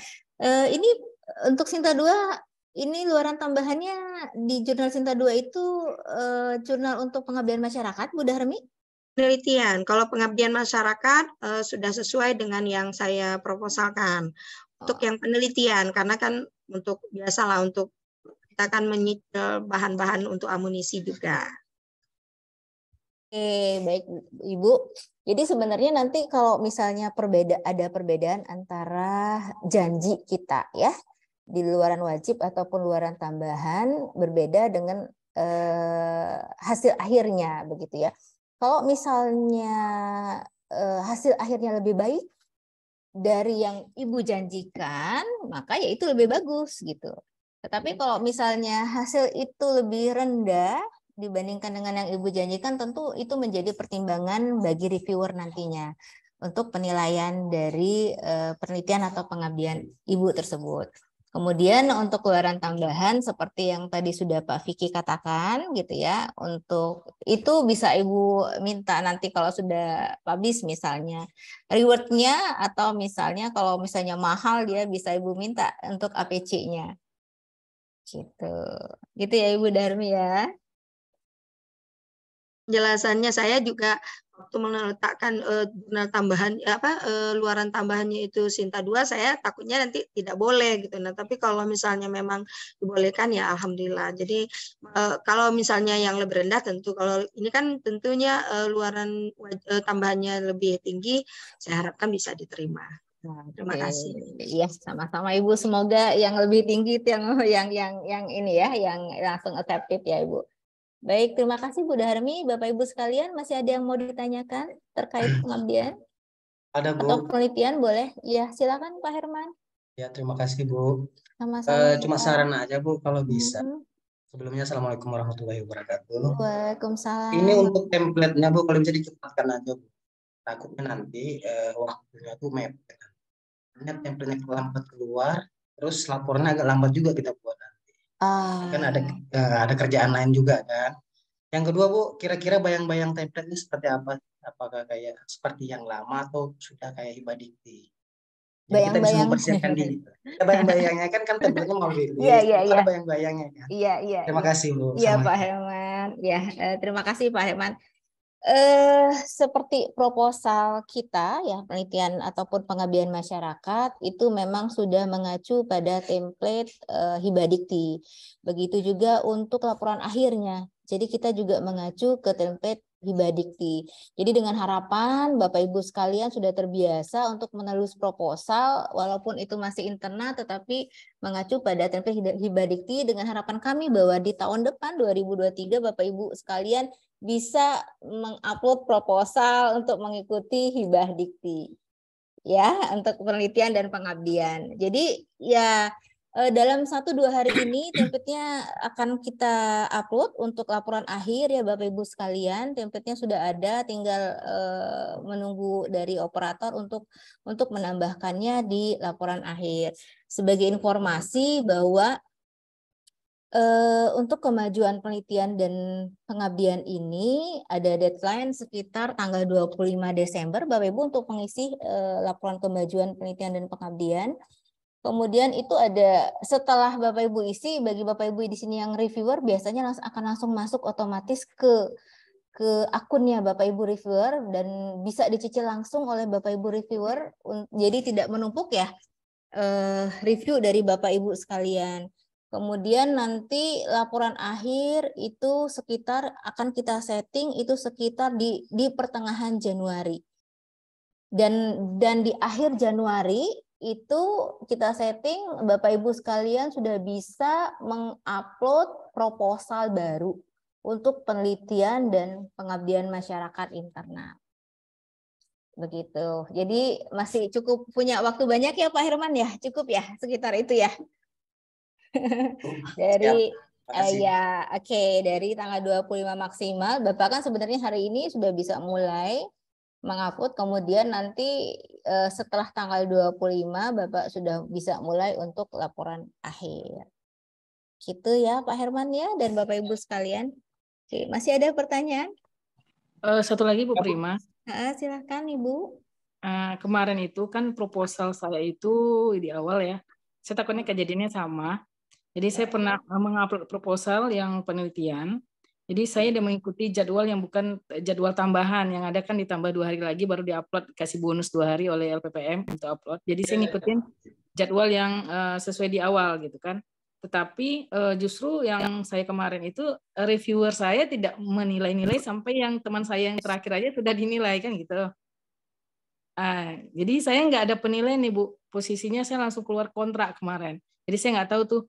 Ini untuk Sinta 2, ini luaran tambahannya di jurnal Sinta 2 itu jurnal untuk pengabdian masyarakat, Bu Darmi? Penelitian, kalau pengabdian masyarakat sudah sesuai dengan yang saya proposalkan. Untuk yang penelitian, karena kan untuk biasalah untuk kita akan menyicil bahan-bahan untuk amunisi juga. Oke, baik Ibu. Jadi sebenarnya nanti kalau misalnya ada perbedaan antara janji kita ya di luaran wajib ataupun luaran tambahan, berbeda dengan hasil akhirnya begitu ya. Kalau misalnya hasil akhirnya lebih baik dari yang Ibu janjikan, maka ya itu lebih bagus gitu. Tetapi kalau misalnya hasil itu lebih rendah dibandingkan dengan yang Ibu janjikan, tentu itu menjadi pertimbangan bagi reviewer nantinya untuk penilaian dari penelitian atau pengabdian Ibu tersebut. Kemudian untuk luaran tambahan seperti yang tadi sudah Pak Vicky katakan gitu ya, untuk itu bisa Ibu minta nanti kalau sudah publish misalnya rewardnya, atau misalnya kalau misalnya mahal dia bisa Ibu minta untuk APC-nya. Gitu ya Ibu Darmi ya. Penjelasannya saya juga waktu meletakkan jurnal tambahan luaran tambahannya itu Sinta 2, saya takutnya nanti tidak boleh gitu. Nah, tapi kalau misalnya memang dibolehkan ya alhamdulillah. Jadi kalau misalnya yang lebih rendah, tentu kalau ini kan tentunya luaran tambahannya lebih tinggi, saya harapkan bisa diterima. Terima kasih. Iya, sama-sama Ibu. Semoga yang lebih tinggi itu yang ini ya, yang langsung accepted ya Ibu. Baik, terima kasih Bu Darmi. Bapak Ibu sekalian, masih ada yang mau ditanyakan terkait pengabdian? Ada Bu. Atau penelitian boleh? Ya, silakan Pak Herman. Ya, terima kasih Bu. Sama-sama. Cuma saran aja Bu kalau bisa. Hmm. Sebelumnya Assalamualaikum warahmatullahi wabarakatuh. Waalaikumsalam. Ini untuk template-nya Bu, kalau bisa dicepatkan aja Bu. Takutnya nanti waktunya tuh mepet. Template-nya lambat keluar, terus laporannya agak lambat juga kita buat nanti. Kan ada kerjaan lain juga kan. Yang kedua Bu, kira-kira bayang-bayang template ini seperti apa? Apakah kayak seperti yang lama atau sudah kayak Hibah Dikti? Jadi kita bisa mempersiapkan diri. Bayang-bayangnya kan template-nya mau rilis. Iya. Ada bayang-bayangnya kan. Iya. Terima kasih Bu. Iya Pak Herman. Ya, terima kasih Pak Herman. Seperti proposal kita ya, penelitian ataupun pengabdian masyarakat itu memang sudah mengacu pada template Hibah Dikti. Begitu juga untuk laporan akhirnya. Jadi kita juga mengacu ke template Hibah Dikti. Jadi dengan harapan Bapak Ibu sekalian sudah terbiasa untuk menulis proposal walaupun itu masih internal, tetapi mengacu pada template Hibah Dikti, dengan harapan kami bahwa di tahun depan 2023 Bapak Ibu sekalian bisa mengupload proposal untuk mengikuti Hibah Dikti ya, untuk penelitian dan pengabdian. Jadi ya dalam 1-2 hari ini template-nya akan kita upload untuk laporan akhir ya Bapak Ibu sekalian. Template-nya sudah ada, tinggal menunggu dari operator untuk menambahkannya di laporan akhir. Sebagai informasi bahwa untuk kemajuan penelitian dan pengabdian ini ada deadline sekitar tanggal 25 Desember Bapak Ibu untuk mengisi laporan kemajuan penelitian dan pengabdian. Kemudian itu ada setelah Bapak Ibu isi, bagi Bapak Ibu di sini yang reviewer biasanya akan langsung masuk otomatis ke akunnya Bapak Ibu reviewer dan bisa dicicil langsung oleh Bapak Ibu reviewer. Jadi tidak menumpuk ya review dari Bapak Ibu sekalian. Kemudian nanti laporan akhir itu akan kita setting itu sekitar di pertengahan Januari. Dan di akhir Januari itu kita setting Bapak Ibu sekalian sudah bisa mengupload proposal baru untuk penelitian dan pengabdian masyarakat internal. Begitu. Jadi masih cukup punya waktu banyak ya Pak Herman ya? Cukup ya sekitar itu ya. Dari ya oke, dari tanggal 25 maksimal Bapak kan sebenarnya hari ini sudah bisa mulai mengupload, kemudian nanti setelah tanggal 25 Bapak sudah bisa mulai untuk laporan akhir. Gitu ya Pak Herman ya dan Bapak Ibu sekalian. Oke, masih ada pertanyaan? Satu lagi Bu Prima. Silakan Ibu. Kemarin itu kan proposal saya itu di awal ya, saya takutnya kejadiannya sama. Jadi saya pernah mengupload proposal yang penelitian. Jadi saya udah mengikuti jadwal yang bukan jadwal tambahan, yang ada kan ditambah 2 hari lagi baru diupload, kasih bonus 2 hari oleh LPPM untuk upload. Jadi saya ngikutin jadwal yang sesuai di awal gitu kan. Tetapi justru yang saya kemarin itu reviewer saya tidak menilai-nilai sampai yang teman saya yang terakhir aja sudah dinilai kan gitu. Jadi saya nggak ada penilaian nih Bu, posisinya saya langsung keluar kontrak kemarin. Jadi saya nggak tahu tuh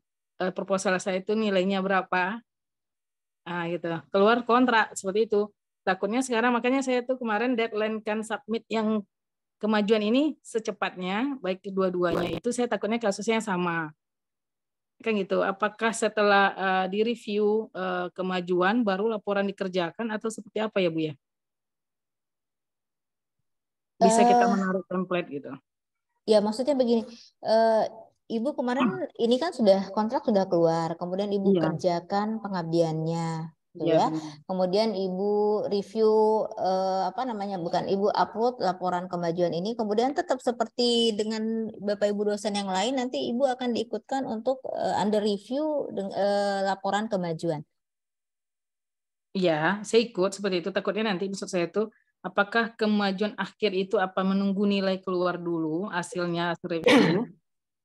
proposal saya itu nilainya berapa, gitu. Keluar kontrak seperti itu. Takutnya sekarang makanya saya tuh kemarin deadline kan submit yang kemajuan ini secepatnya, baik kedua-duanya itu saya takutnya kasusnya sama. Kan gitu. Apakah setelah direview kemajuan baru laporan dikerjakan atau seperti apa ya Bu ya? Bisa kita menaruh template gitu. Ya maksudnya begini, Ibu kemarin ini kan kontrak sudah keluar, kemudian Ibu kerjakan pengabdiannya, gitu ya. Kemudian Ibu review Ibu upload laporan kemajuan ini, kemudian tetap seperti dengan Bapak Ibu dosen yang lain, nanti Ibu akan diikutkan untuk under review laporan kemajuan. Iya, saya ikut seperti itu. Takutnya nanti maksud saya itu apakah kemajuan akhir itu apa menunggu nilai keluar dulu hasilnya review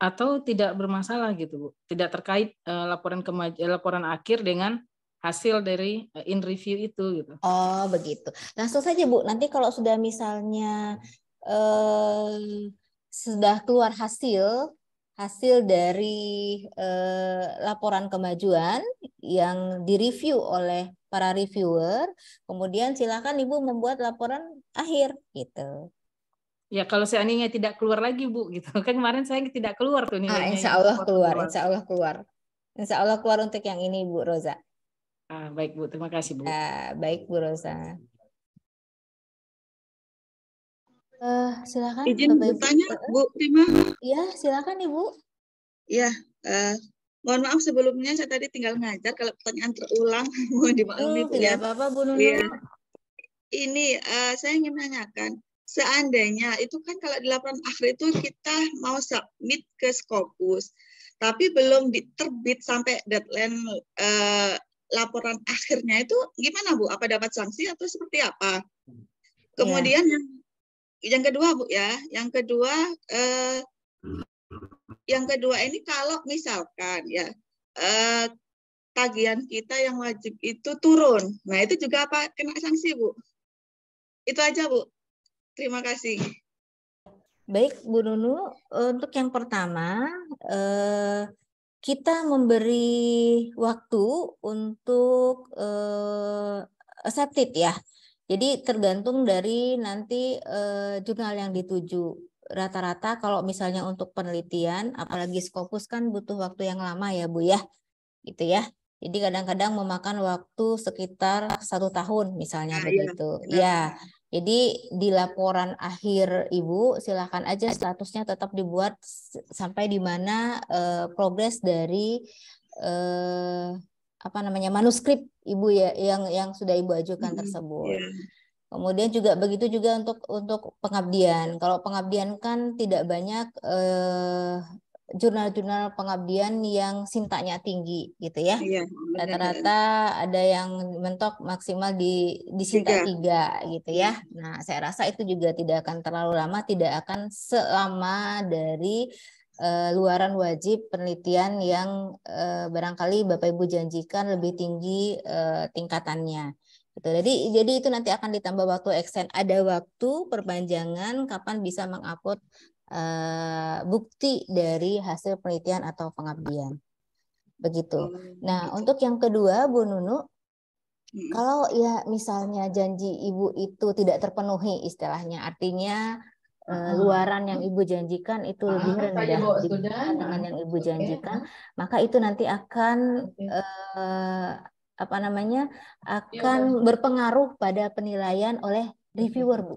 atau tidak bermasalah gitu Bu, tidak terkait laporan akhir dengan hasil dari in review itu gitu. Oh begitu, langsung saja Bu, nanti kalau sudah misalnya sudah keluar hasil dari laporan kemajuan yang direview oleh para reviewer, kemudian silakan Ibu membuat laporan akhir gitu. Ya kalau seandainya tidak keluar lagi Bu gitu. Kan kemarin saya tidak keluar tuh nilainya. Insya Allah keluar, insya Allah keluar. Insya Allah keluar untuk yang ini Bu Roza. Baik Bu, terima kasih Bu. Baik Bu Roza. Silakan izin bertanya Bu Prima. Iya silakan Ibu. Iya, mohon maaf sebelumnya saya tadi tinggal ngajar, kalau pertanyaan terulang mohon dimaklumi Bu ya. Tidak apa-apa Bu Nunu. Iya. Ini saya ingin menanyakan, seandainya itu kan kalau di laporan akhir itu kita mau submit ke Scopus, tapi belum diterbit sampai deadline laporan akhirnya itu gimana Bu? Apa dapat sanksi atau seperti apa? Kemudian yang kedua Bu ya, yang kedua ini kalau misalkan ya tagihan kita yang wajib itu turun, nah itu juga apa kena sanksi Bu? Itu aja Bu. Terima kasih. Baik Bu Nunu, untuk yang pertama kita memberi waktu untuk accepted ya. Jadi tergantung dari nanti jurnal yang dituju. Rata-rata kalau misalnya untuk penelitian, apalagi Scopus kan butuh waktu yang lama ya Bu ya, gitu ya. Jadi kadang-kadang memakan waktu sekitar 1 tahun misalnya begitu. Ya, jadi di laporan akhir Ibu silakan aja statusnya tetap dibuat sampai di mana progres dari manuskrip Ibu ya yang sudah Ibu ajukan tersebut. Kemudian juga begitu juga untuk pengabdian. Kalau pengabdian kan tidak banyak jurnal-jurnal pengabdian yang sintanya tinggi gitu ya. Rata-rata ada yang mentok maksimal di sinta 3 gitu ya. Nah, saya rasa itu juga tidak akan terlalu lama, tidak akan selama dari luaran wajib penelitian yang barangkali Bapak Ibu janjikan lebih tinggi tingkatannya. Gitu. Jadi itu nanti akan ditambah waktu extend, ada waktu perpanjangan kapan bisa mengupload bukti dari hasil penelitian atau pengabdian. Begitu. Nah, untuk yang kedua Bu Nunu, Kalau ya misalnya janji Ibu itu tidak terpenuhi istilahnya, artinya luaran yang Ibu janjikan itu lebih rendah dibandingkan dengan yang Ibu janjikan, maka itu nanti akan apa namanya, akan berpengaruh pada penilaian oleh reviewer, Bu.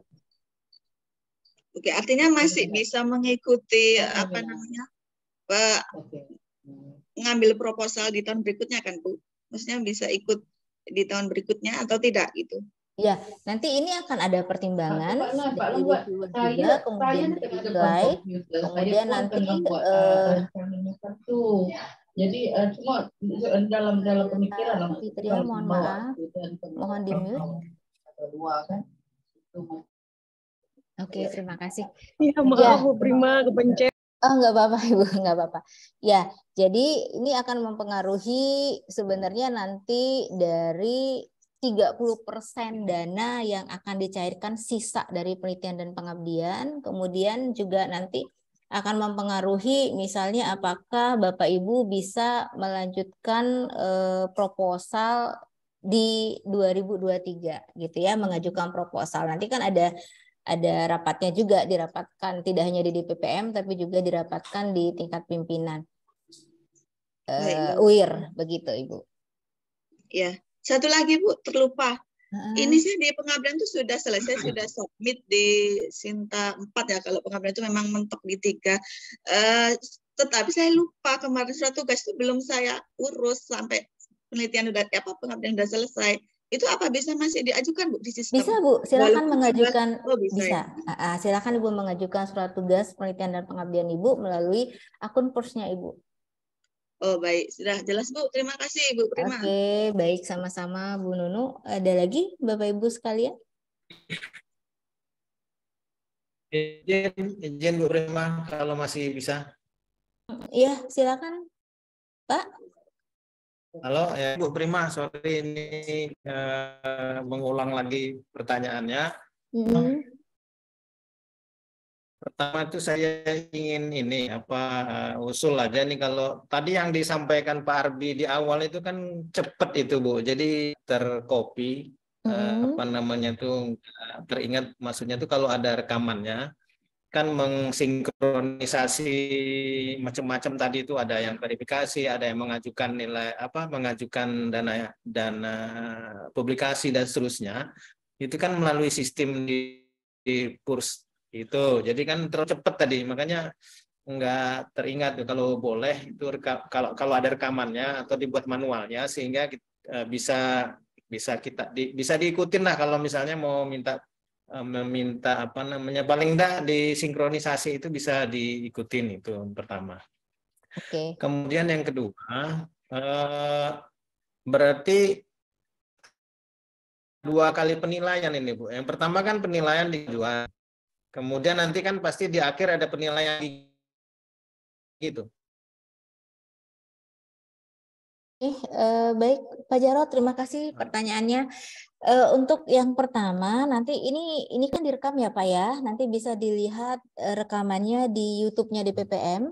Oke, artinya masih bisa mengikuti apa namanya, ngambil proposal di tahun berikutnya kan, Bu? Maksudnya bisa ikut di tahun berikutnya atau tidak gitu? Ya, nanti ini akan ada pertimbangan dari reviewer juga, kemudian dinilai, kemudian nanti jadi cuma dalam pemikiran Fitria, mohon maaf, mohon di mute. Oke, terima kasih. Ya, maaf Bu Prima, kepencet. Oh, nggak apa-apa Ibu, nggak apa-apa. Ya, jadi ini akan mempengaruhi sebenarnya nanti dari 30% dana yang akan dicairkan sisa dari penelitian dan pengabdian, kemudian juga nanti akan mempengaruhi misalnya apakah Bapak Ibu bisa melanjutkan proposal di 2023 gitu ya, mengajukan proposal. Nanti kan ada rapatnya juga, dirapatkan tidak hanya di DPPM tapi juga dirapatkan di tingkat pimpinan UIR, begitu Ibu. Ya, satu lagi Bu, terlupa. Ini sih di pengabdian itu sudah selesai, sudah submit di Sinta 4 ya, kalau pengabdian itu memang mentok di 3. Tetapi saya lupa kemarin surat tugas itu belum saya urus sampai penelitian udah pengabdian udah selesai. Itu apa bisa masih diajukan Bu di sistem? Bisa Bu, silakan mengajukan. Bisa. Ya? Silakan Ibu mengajukan surat tugas penelitian dan pengabdian Ibu melalui akun persnya Ibu. Oh baik, sudah jelas Bu. Terima kasih Bu Prima. Oke, baik, sama-sama Bu Nunu. Ada lagi Bapak Ibu sekalian? Izin Bu Prima kalau masih bisa. Iya, silakan Pak. Halo ya Bu Prima, sorry ini mengulang lagi pertanyaannya. Pertama itu saya ingin ini usul aja nih, kalau tadi yang disampaikan Pak Arbi di awal itu kan cepet itu Bu, jadi tercopy teringat, maksudnya itu kalau ada rekamannya kan mengsinkronisasi macam-macam tadi itu, ada yang verifikasi, ada yang mengajukan nilai mengajukan dana publikasi dan seterusnya, itu kan melalui sistem di PURS itu, jadi kan terlalu cepat tadi, makanya nggak teringat kalau boleh itu kalau ada rekamannya atau dibuat manualnya sehingga bisa diikutin lah kalau misalnya mau meminta paling enggak disinkronisasi itu bisa diikutin, itu pertama. Oke. Kemudian yang kedua, berarti 2 kali penilaian ini Bu. Yang pertama kan penilaian di jual, kemudian nanti kan pasti di akhir ada penilaian gitu. Baik Pak Jarod, terima kasih pertanyaannya. Untuk yang pertama, nanti ini kan direkam ya Pak ya, nanti bisa dilihat rekamannya di YouTube-nya DPPM.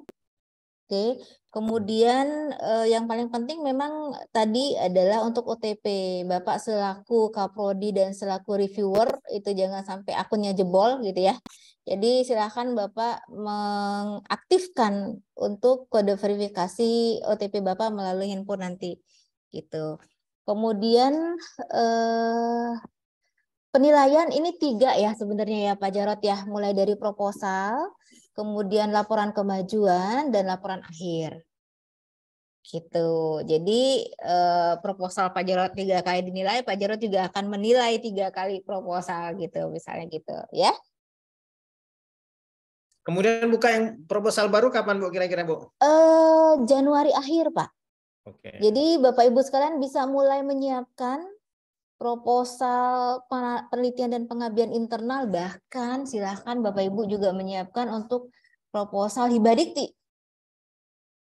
Oke, kemudian yang paling penting memang tadi adalah untuk OTP, Bapak selaku Kaprodi dan selaku reviewer itu jangan sampai akunnya jebol gitu ya. Jadi silakan Bapak mengaktifkan untuk kode verifikasi OTP Bapak melalui handphone nanti gitu. Kemudian penilaian ini 3 ya sebenarnya ya Pak Jarod ya, mulai dari proposal, kemudian laporan kemajuan dan laporan akhir. Gitu. Jadi proposal Pak Jarod 3 kali dinilai, Pak Jarod juga akan menilai 3 kali proposal gitu, misalnya gitu ya. Kemudian buka yang proposal baru kapan Bu kira-kira Bu? Januari akhir Pak. Oke. Jadi Bapak Ibu sekalian bisa mulai menyiapkan proposal penelitian dan pengabdian internal, bahkan silahkan Bapak Ibu juga menyiapkan untuk proposal hibadikti.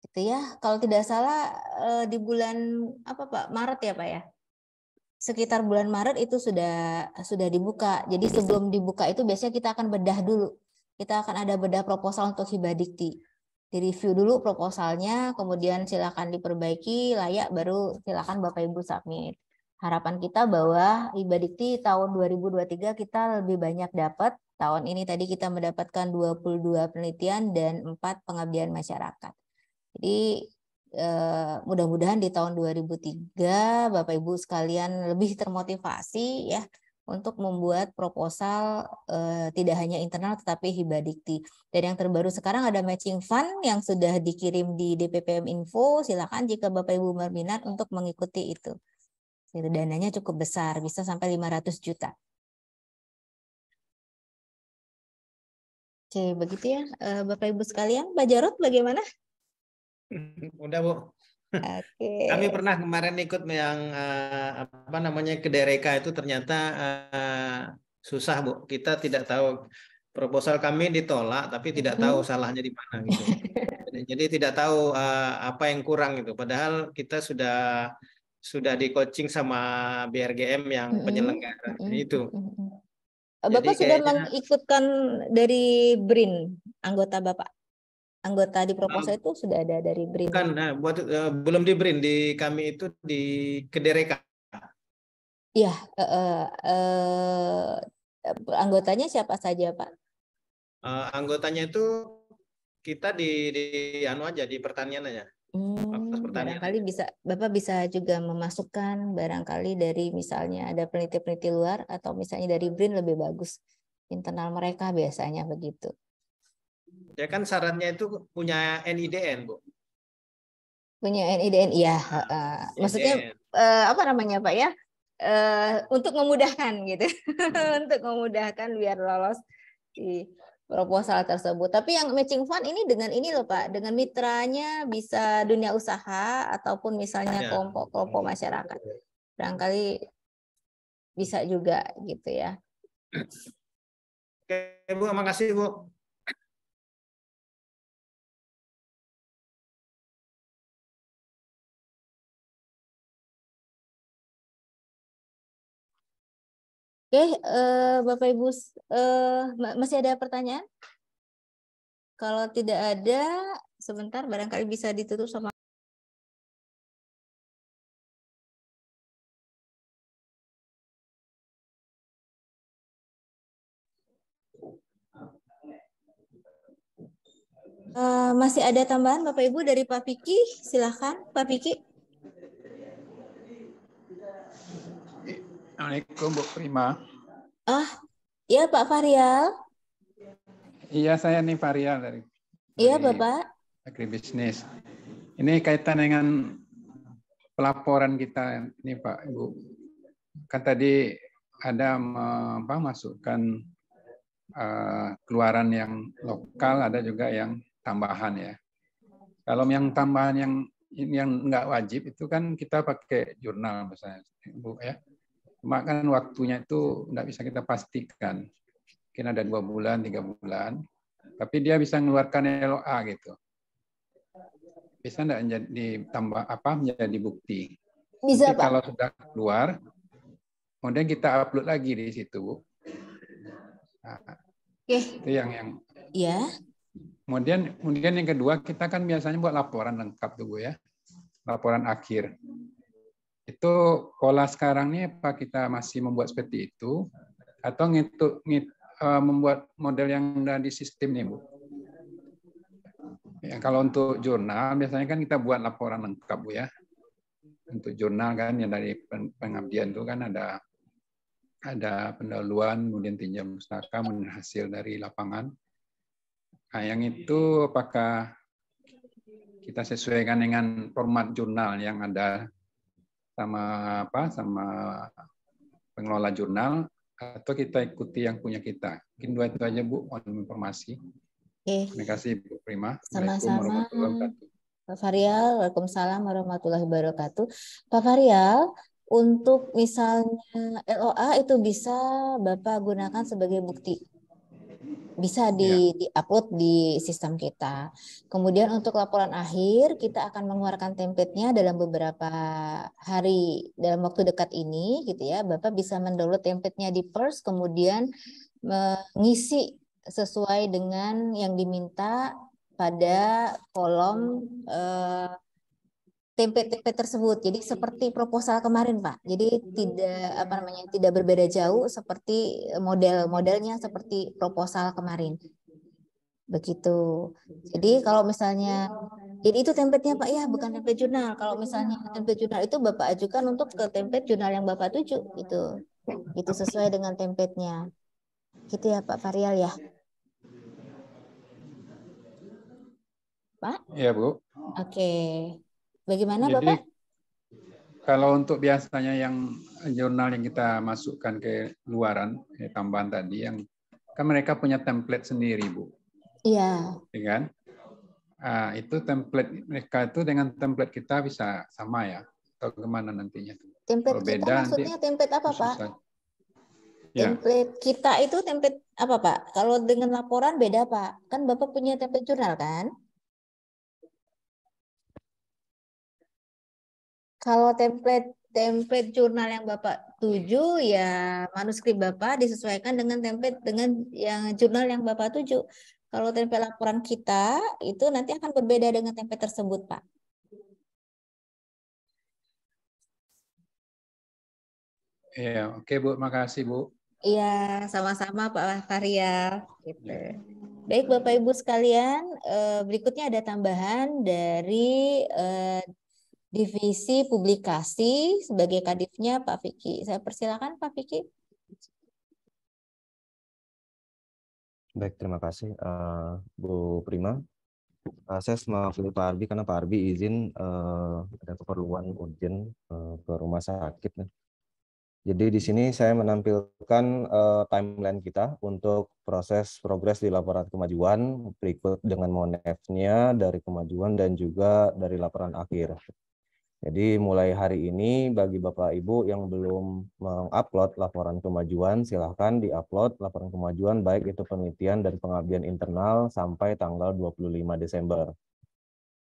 Gitu ya. Kalau tidak salah di bulan Pak? Maret ya Pak ya? Sekitar bulan Maret itu sudah dibuka. Jadi sebelum dibuka itu biasanya kita akan bedah dulu. Kita akan ada bedah proposal untuk hibadikti. Direview dulu proposalnya, kemudian silakan diperbaiki, layak, baru silakan Bapak Ibu submit. Harapan kita bahwa Hibadikti tahun 2023 kita lebih banyak dapat. Tahun ini tadi kita mendapatkan 22 penelitian dan 4 pengabdian masyarakat. Jadi mudah-mudahan di tahun 2003 Bapak Ibu sekalian lebih termotivasi ya untuk membuat proposal tidak hanya internal tetapi Hibadikti. Dan yang terbaru sekarang ada matching fund yang sudah dikirim di DPPM Info. Silakan jika Bapak Ibu berminat untuk mengikuti itu. Dananya cukup besar, bisa sampai 500 juta. Oke, begitu ya Bapak Ibu sekalian. Pak Jarod bagaimana? Udah, Bu. Oke. Kami pernah kemarin ikut yang ke Dereka itu ternyata susah, Bu. Kita tidak tahu, proposal kami ditolak tapi tidak tahu salahnya di mana gitu. Jadi tidak tahu apa yang kurang gitu. Padahal kita sudah di coaching sama BRGM yang penyelenggara itu. Bapak sudah mengikutkan dari BRIN, anggota Bapak? Anggota di proposal itu sudah ada dari BRIN? Bukan, belum di BRIN, di kami itu di Kedereka. Iya, anggotanya siapa saja, Pak? Anggotanya itu kita di pertanian aja. Barangkali Bapak bisa juga memasukkan barangkali dari misalnya ada peneliti-peneliti luar atau misalnya dari BRIN lebih bagus. Internal mereka biasanya begitu. Ya kan syaratnya itu punya NIDN, Bu. Punya NIDN, iya. Maksudnya apa namanya, Pak ya? Untuk memudahkan gitu. Untuk memudahkan biar lolos di proposal tersebut. Tapi yang matching fund ini dengan ini loh Pak, dengan mitranya bisa dunia usaha ataupun misalnya kelompok-kelompok masyarakat. Barangkali bisa juga gitu ya. Oke Bu, makasih Bu. Oke, Bapak Ibu, masih ada pertanyaan? Kalau tidak ada, sebentar barangkali bisa ditutup sama masih ada tambahan Bapak Ibu dari Pak Piki? Silahkan Pak Piki. Assalamualaikum Bu Prima. Iya Pak Farial. Iya saya nih Farial dari Iya Bapak. Agribisnis. Ini kaitan dengan pelaporan kita ini Pak Ibu. Kan tadi ada masukkan keluaran yang lokal, ada juga yang tambahan ya. Kalau yang tambahan yang nggak wajib itu kan kita pakai jurnal misalnya Bu ya. Cuma kan waktunya itu nggak bisa kita pastikan. Mungkin ada 2 bulan, 3 bulan. Tapi dia bisa mengeluarkan LOA gitu. Bisa nggak menjadi bukti? Bisa, Nanti Pak. Kalau sudah keluar, kemudian kita upload lagi di situ, Bu. Nah, itu yang. Ya. Kemudian yang kedua, kita kan biasanya buat laporan lengkap tuh, Bu ya. Laporan akhir. Itu pola sekarang ini apa kita masih membuat seperti itu atau membuat model yang udah di sistem nih Bu? Ya, kalau untuk jurnal biasanya kan kita buat laporan lengkap Bu ya. Untuk jurnal kan yang dari pengabdian itu kan ada pendahuluan, kemudian tinjau pustaka, kemudian hasil dari lapangan. Nah, yang itu apakah kita sesuaikan dengan format jurnal yang ada sama pengelola jurnal atau kita ikuti yang punya kita? Mungkin 2 itu aja Bu, mohon informasi. Terima kasih Bu Prima. Sama-sama Pak Farial. Waalaikumsalam warahmatullahi wabarakatuh. Pak Farial, untuk misalnya LOA itu bisa Bapak gunakan sebagai bukti. Bisa di-upload di sistem kita. Kemudian untuk laporan akhir, kita akan mengeluarkan template-nya dalam beberapa hari, dalam waktu dekat ini, gitu ya. Bapak bisa mendownload template-nya di PERS, kemudian mengisi sesuai dengan yang diminta pada kolom template-template tersebut. Jadi seperti proposal kemarin, Pak. Jadi tidak berbeda jauh seperti model-modelnya seperti proposal kemarin. Begitu. Jadi kalau misalnya jadi itu template-nya, Pak, ya, bukan template jurnal. Kalau misalnya template jurnal itu Bapak ajukan untuk ke template jurnal yang Bapak tuju itu. Itu sesuai dengan template-nya. Gitu ya, Pak Farial ya. Pak? Iya, Bu. Oke. Bagaimana, Jadi, Bapak? kalau untuk biasanya yang jurnal yang kita masukkan ke luaran, tambahan tadi, yang kan mereka punya template sendiri, Bu. Iya. Ya kan? Itu template mereka itu dengan template kita bisa sama ya? Atau gimana nantinya? Template Kalau kita beda maksudnya nanti template apa, Pak? Ya. Template kita itu template apa, Pak? Kalau dengan laporan beda, Pak. Kan Bapak punya template jurnal, kan? Kalau template jurnal yang Bapak tuju, ya manuskrip Bapak disesuaikan dengan template dengan yang jurnal yang Bapak tuju. Kalau template laporan kita itu nanti akan berbeda dengan template tersebut, Pak. Iya, oke Bu, makasih Bu. Iya, sama-sama Pak Farial. Gitu. Baik Bapak Ibu sekalian, berikutnya ada tambahan dari divisi publikasi sebagai kadifnya Pak Vicky. Saya persilakan Pak Vicky. Baik, terima kasih Bu Prima. Saya mewakili Pak Arbi karena Pak Arbi izin ada keperluan urgent ke rumah sakit. Jadi di sini saya menampilkan timeline kita untuk proses progres di laporan kemajuan berikut dengan monef-nya dari kemajuan dan juga dari laporan akhir. Jadi mulai hari ini bagi Bapak Ibu yang belum mengupload laporan kemajuan, silahkan diupload laporan kemajuan baik itu penelitian dan pengabdian internal sampai tanggal 25 Desember.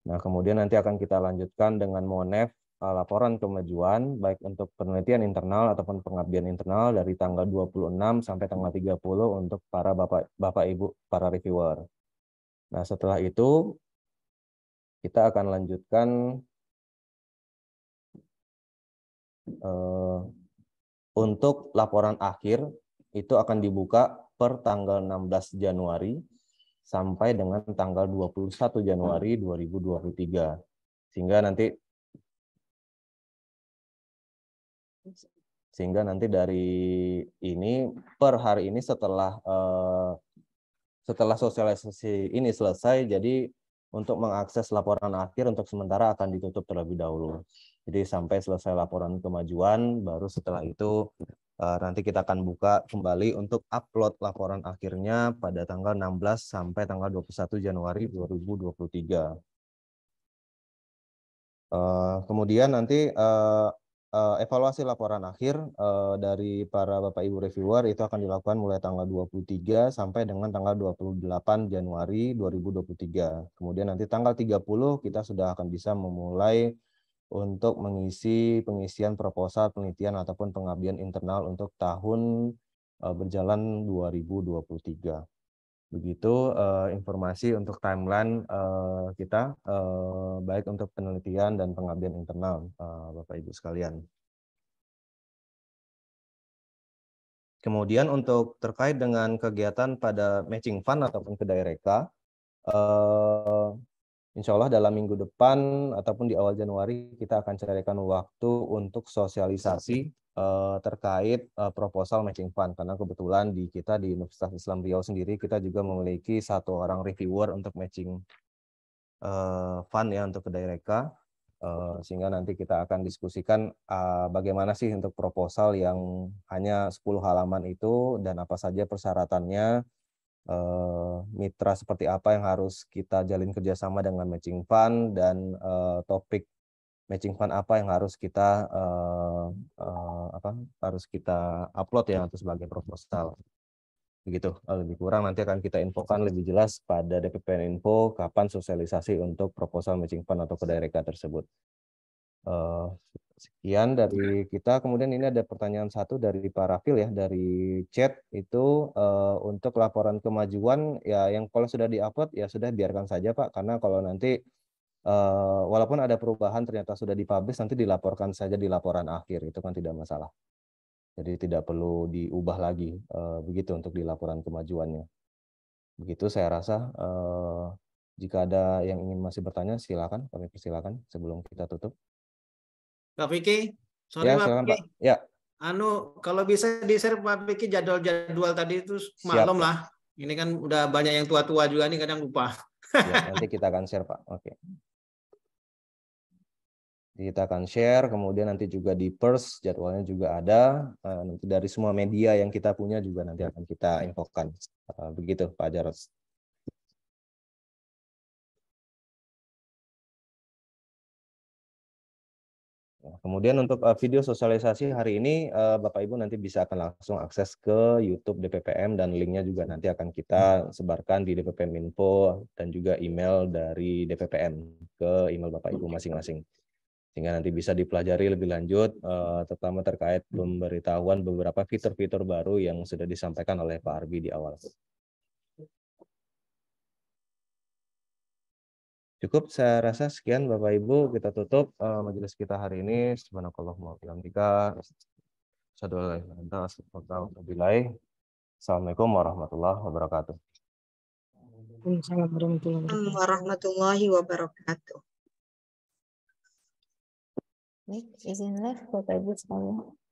Nah, kemudian nanti akan kita lanjutkan dengan monef laporan kemajuan baik untuk penelitian internal ataupun pengabdian internal dari tanggal 26 sampai tanggal 30 untuk para Bapak Ibu para reviewer. Nah, setelah itu kita akan lanjutkan untuk laporan akhir itu akan dibuka per tanggal 16 Januari sampai dengan tanggal 21 Januari 2023. Sehingga nanti dari ini per hari ini setelah sosialisasi ini selesai, jadi untuk mengakses laporan akhir untuk sementara akan ditutup terlebih dahulu. Jadi sampai selesai laporan kemajuan, baru setelah itu nanti kita akan buka kembali untuk upload laporan akhirnya pada tanggal 16 sampai tanggal 21 Januari 2023. Kemudian nanti evaluasi laporan akhir dari para Bapak Ibu reviewer itu akan dilakukan mulai tanggal 23 sampai dengan tanggal 28 Januari 2023. Kemudian nanti tanggal 30 kita sudah akan bisa memulai untuk mengisi pengisian proposal penelitian ataupun pengabdian internal untuk tahun berjalan 2023. Begitu informasi untuk timeline kita baik untuk penelitian dan pengabdian internal Bapak Ibu sekalian. Kemudian untuk terkait dengan kegiatan pada matching fund ataupun kedai reka, insya Allah dalam minggu depan ataupun di awal Januari kita akan carikan waktu untuk sosialisasi terkait proposal matching fund, karena kebetulan di kita di Universitas Islam Riau sendiri kita juga memiliki 1 orang reviewer untuk matching fund ya untuk kedai reka, sehingga nanti kita akan diskusikan bagaimana sih untuk proposal yang hanya 10 halaman itu dan apa saja persyaratannya, mitra seperti apa yang harus kita jalin kerjasama dengan matching fund, dan topik matching fund apa yang harus kita upload ya untuk sebagai proposal. Begitu lebih kurang, nanti akan kita infokan lebih jelas pada DPPN Info kapan sosialisasi untuk proposal matching fund atau kedai reka tersebut. Sekian dari kita. Kemudian ini ada pertanyaan satu dari Pak Rafil ya, dari chat itu untuk laporan kemajuan ya, yang kalau sudah diupload ya sudah biarkan saja Pak, karena kalau nanti walaupun ada perubahan ternyata sudah dipublish, nanti dilaporkan saja di laporan akhir, itu kan tidak masalah. Jadi tidak perlu diubah lagi begitu untuk di laporan kemajuannya. Begitu saya rasa. Jika ada yang ingin masih bertanya, silakan, kami persilakan sebelum kita tutup. Pak Vicky, sorry Ya, Pak silakan Vicky. Pak. Ya. Kalau bisa di-share Pak Vicky jadwal-jadwal tadi itu maklum lah. Ini kan udah banyak yang tua-tua juga nih kadang lupa. Ya, nanti kita akan share Pak. Oke. Kita akan share, kemudian nanti juga di Pers jadwalnya juga ada. Nanti dari semua media yang kita punya juga nanti akan kita infokan. Begitu Pak Jarod. Kemudian untuk video sosialisasi hari ini, Bapak Ibu nanti bisa akan langsung akses ke YouTube DPPM dan linknya juga nanti akan kita sebarkan di DPPM Info dan juga email dari DPPM ke email Bapak Ibu masing-masing. Sehingga nanti bisa dipelajari lebih lanjut, terutama terkait pemberitahuan beberapa fitur-fitur baru yang sudah disampaikan oleh Pak Arbi di awal. Cukup, saya rasa sekian Bapak Ibu, kita tutup majelis kita hari ini. Subhanakallahumma wa bihamdika. Assalamualaikum warahmatullahi wabarakatuh. Waalaikumsalam warahmatullahi wabarakatuh. Baik, izin live Bapak Ibu sekalian.